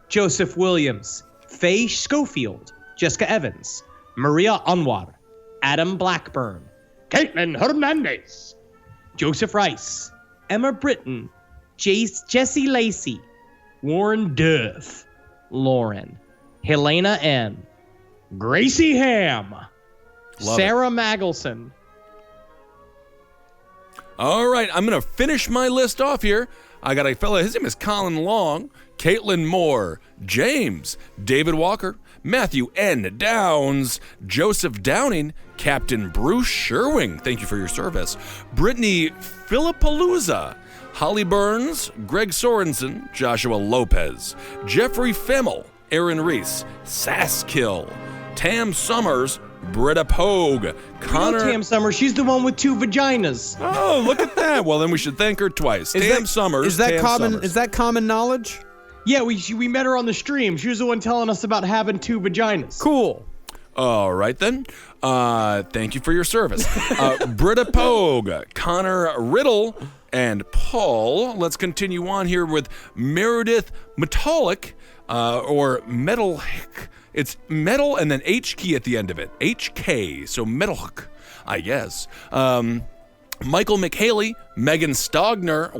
Joseph Williams. Faye Schofield. Jessica Evans. Maria Anwar. Adam Blackburn. Caitlin Hernandez. Joseph Rice. Emma Britton. Jesse Lacey. Warren Duff. Lauren. Helena N. Gracie Ham. Sarah Magelson. All right, I'm going to finish my list off here. I got a fella, his name is Colin Long, Caitlin Moore, James, David Walker, Matthew N. Downs, Joseph Downing, Captain Bruce Sherwing, thank you for your service, Brittany Philippalooza, Holly Burns, Greg Sorensen, Joshua Lopez, Jeffrey Fimmel, Aaron Reese, Sasskill, Tam Summers, Britta Pogue, Connor. Tam Summers, she's the one with 2 vaginas. Oh, look at that. Well, then we should thank her twice. Tam Summers. Is that Tam common? Summers. Is that common knowledge? Yeah, we met her on the stream. She was the one telling us about having 2 vaginas. Cool. All right, then. Thank you for your service. Britta Pogue, Connor Riddle, and Paul. Let's continue on here with Meredith Metallic, or Metal. It's metal and then H key at the end of it. HK, so Metal, I guess. Michael McHaley, Megan Stogner,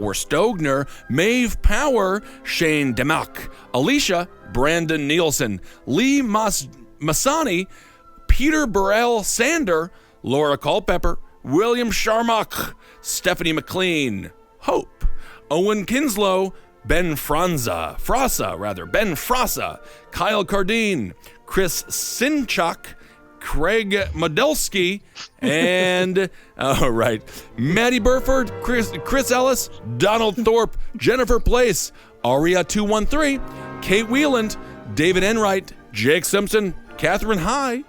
Maeve Power, Shane Demak, Alicia, Brandon Nielsen, Lee Masani, Peter Burrell Sander, Laura Culpepper, William Sharmach, Stephanie McLean, Hope, Owen Kinslow, Ben Frasa, Kyle Cardine, Chris Sinchak, Craig Modelsky, and Maddie Burford, Chris Ellis, Donald Thorpe, Jennifer Place, Aria213, Kate Wieland, David Enright, Jake Simpson, Catherine Hi,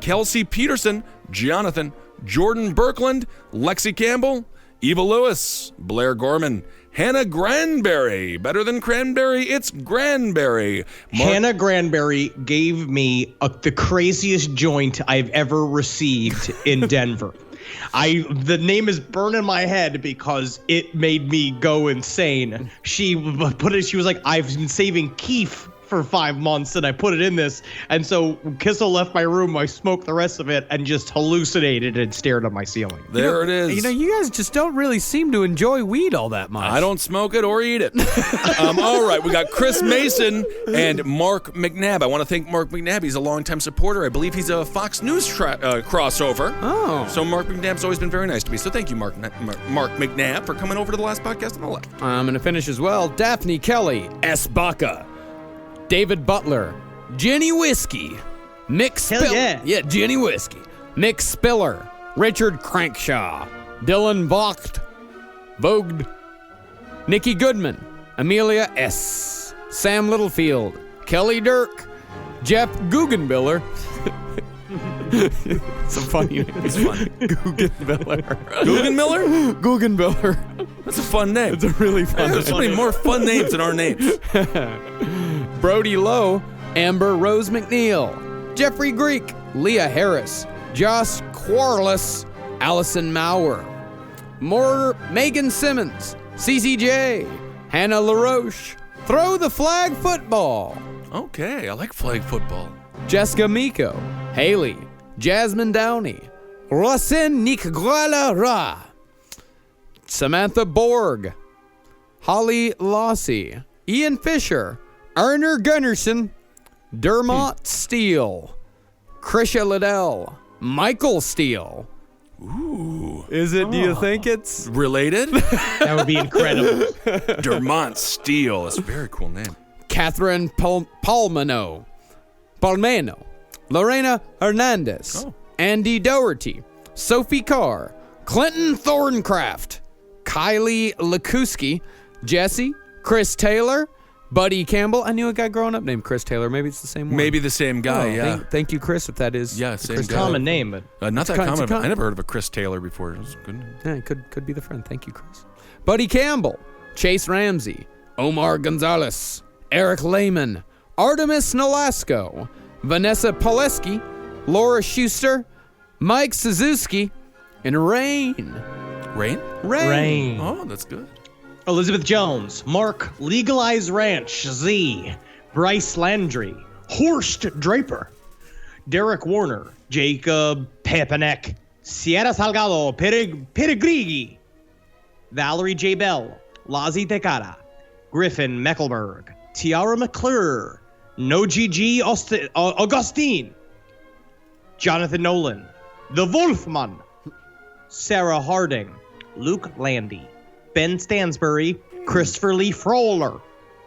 Kelsey Peterson, Jonathan, Jordan Birkland, Lexi Campbell, Eva Lewis, Blair Gorman, Hannah Granberry. Better than cranberry, it's Granberry. Hannah Granberry gave me the craziest joint I've ever received in Denver. The name is burned in my head because it made me go insane. She was like, I've been saving keef for 5 months and I put it in this. And so Kissel left my room. I smoked the rest of it and just hallucinated and stared at my ceiling. There it is. You guys just don't really seem to enjoy weed all that much. I don't smoke it or eat it. All right, we got Chris Mason and Mark McNabb. I want to thank Mark McNabb. He's a longtime supporter. I believe he's a Fox News crossover. Oh. So Mark McNabb's always been very nice to me. So thank you, Mark McNabb, for coming over to the last podcast on the left. I'm going to finish as well. Daphne Kelly, S. Baca, David Butler, Jenny Whiskey, Mick Spiller. Yeah, Jenny Whiskey. Mick Spiller, Richard Crankshaw, Dylan Vogt, Nikki Goodman, Amelia S., Sam Littlefield, Kelly Dirk, Jeff Guggenbiller. It's a funny name. It's funny. Guggenbiller? That's a fun name. It's a really fun name. There's so many more fun names than our names. Brody Lowe, Amber Rose McNeil, Jeffrey Greek, Leah Harris, Josh Quarles, Allison Maurer, Megan Simmons, CCJ, Hannah LaRoche, Throw the Flag Football. Okay, I like flag football. Jessica Miko, Haley, Jasmine Downey, Rosin Nikguala Ra, Samantha Borg, Holly Lossie, Ian Fisher, Erner Gunnarsson, Dermot Steele, Krisha Liddell, Michael Steele. Ooh. Is it? Do you think it's related? That would be incredible. Dermont Steele. That's a very cool name. Catherine Palmano, Lorena Hernandez, Andy Doherty, Sophie Carr, Clinton Thorncraft, Kylie Lakuski, Jesse, Chris Taylor, Buddy Campbell. I knew a guy growing up named Chris Taylor. Maybe it's the same one. Maybe the same guy, yeah. Thank you, Chris, if that is same Chris guy. Common name, but not that common. I never heard of a Chris Taylor before. It was a good name. Yeah, it could be the friend. Thank you, Chris. Buddy Campbell, Chase Ramsey, Omar Gonzalez, Eric Lehman, Artemis Nolasco, Vanessa Poleski, Laura Schuster, Mike Suzuki, and Rain. Rain? Oh, that's good. Elizabeth Jones, Mark Legalize Ranch, Z, Bryce Landry, Horst Draper, Derek Warner, Jacob Pepanek, Sierra Salgado, Perigrigi, Valerie J. Bell, Lazi Tecara, Griffin Meckelberg, Tiara McClure, Noji G. Augustine, Jonathan Nolan, The Wolfman, Sarah Harding, Luke Landy, Ben Stansbury, Christopher Lee Froller,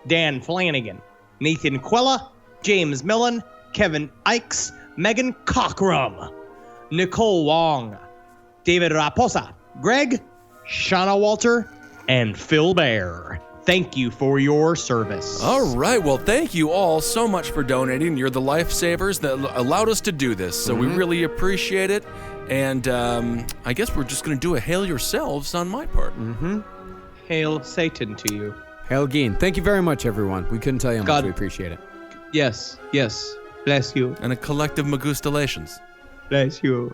Dan Flanagan, Nathan Quella, James Millen, Kevin Ikes, Megan Cockrum, Nicole Wong, David Raposa, Greg, Shauna Walter, and Phil Bear. thank you for your service. All right. Well, thank you all so much for donating. You're the lifesavers that allowed us to do this. So we really appreciate it. And I guess we're just going to do a hail yourselves on my part. Hail Satan to you. Hail Geen. Thank you very much, everyone. We couldn't tell you how much we appreciate it. Yes. Bless you. And a collective magustalations. Bless you.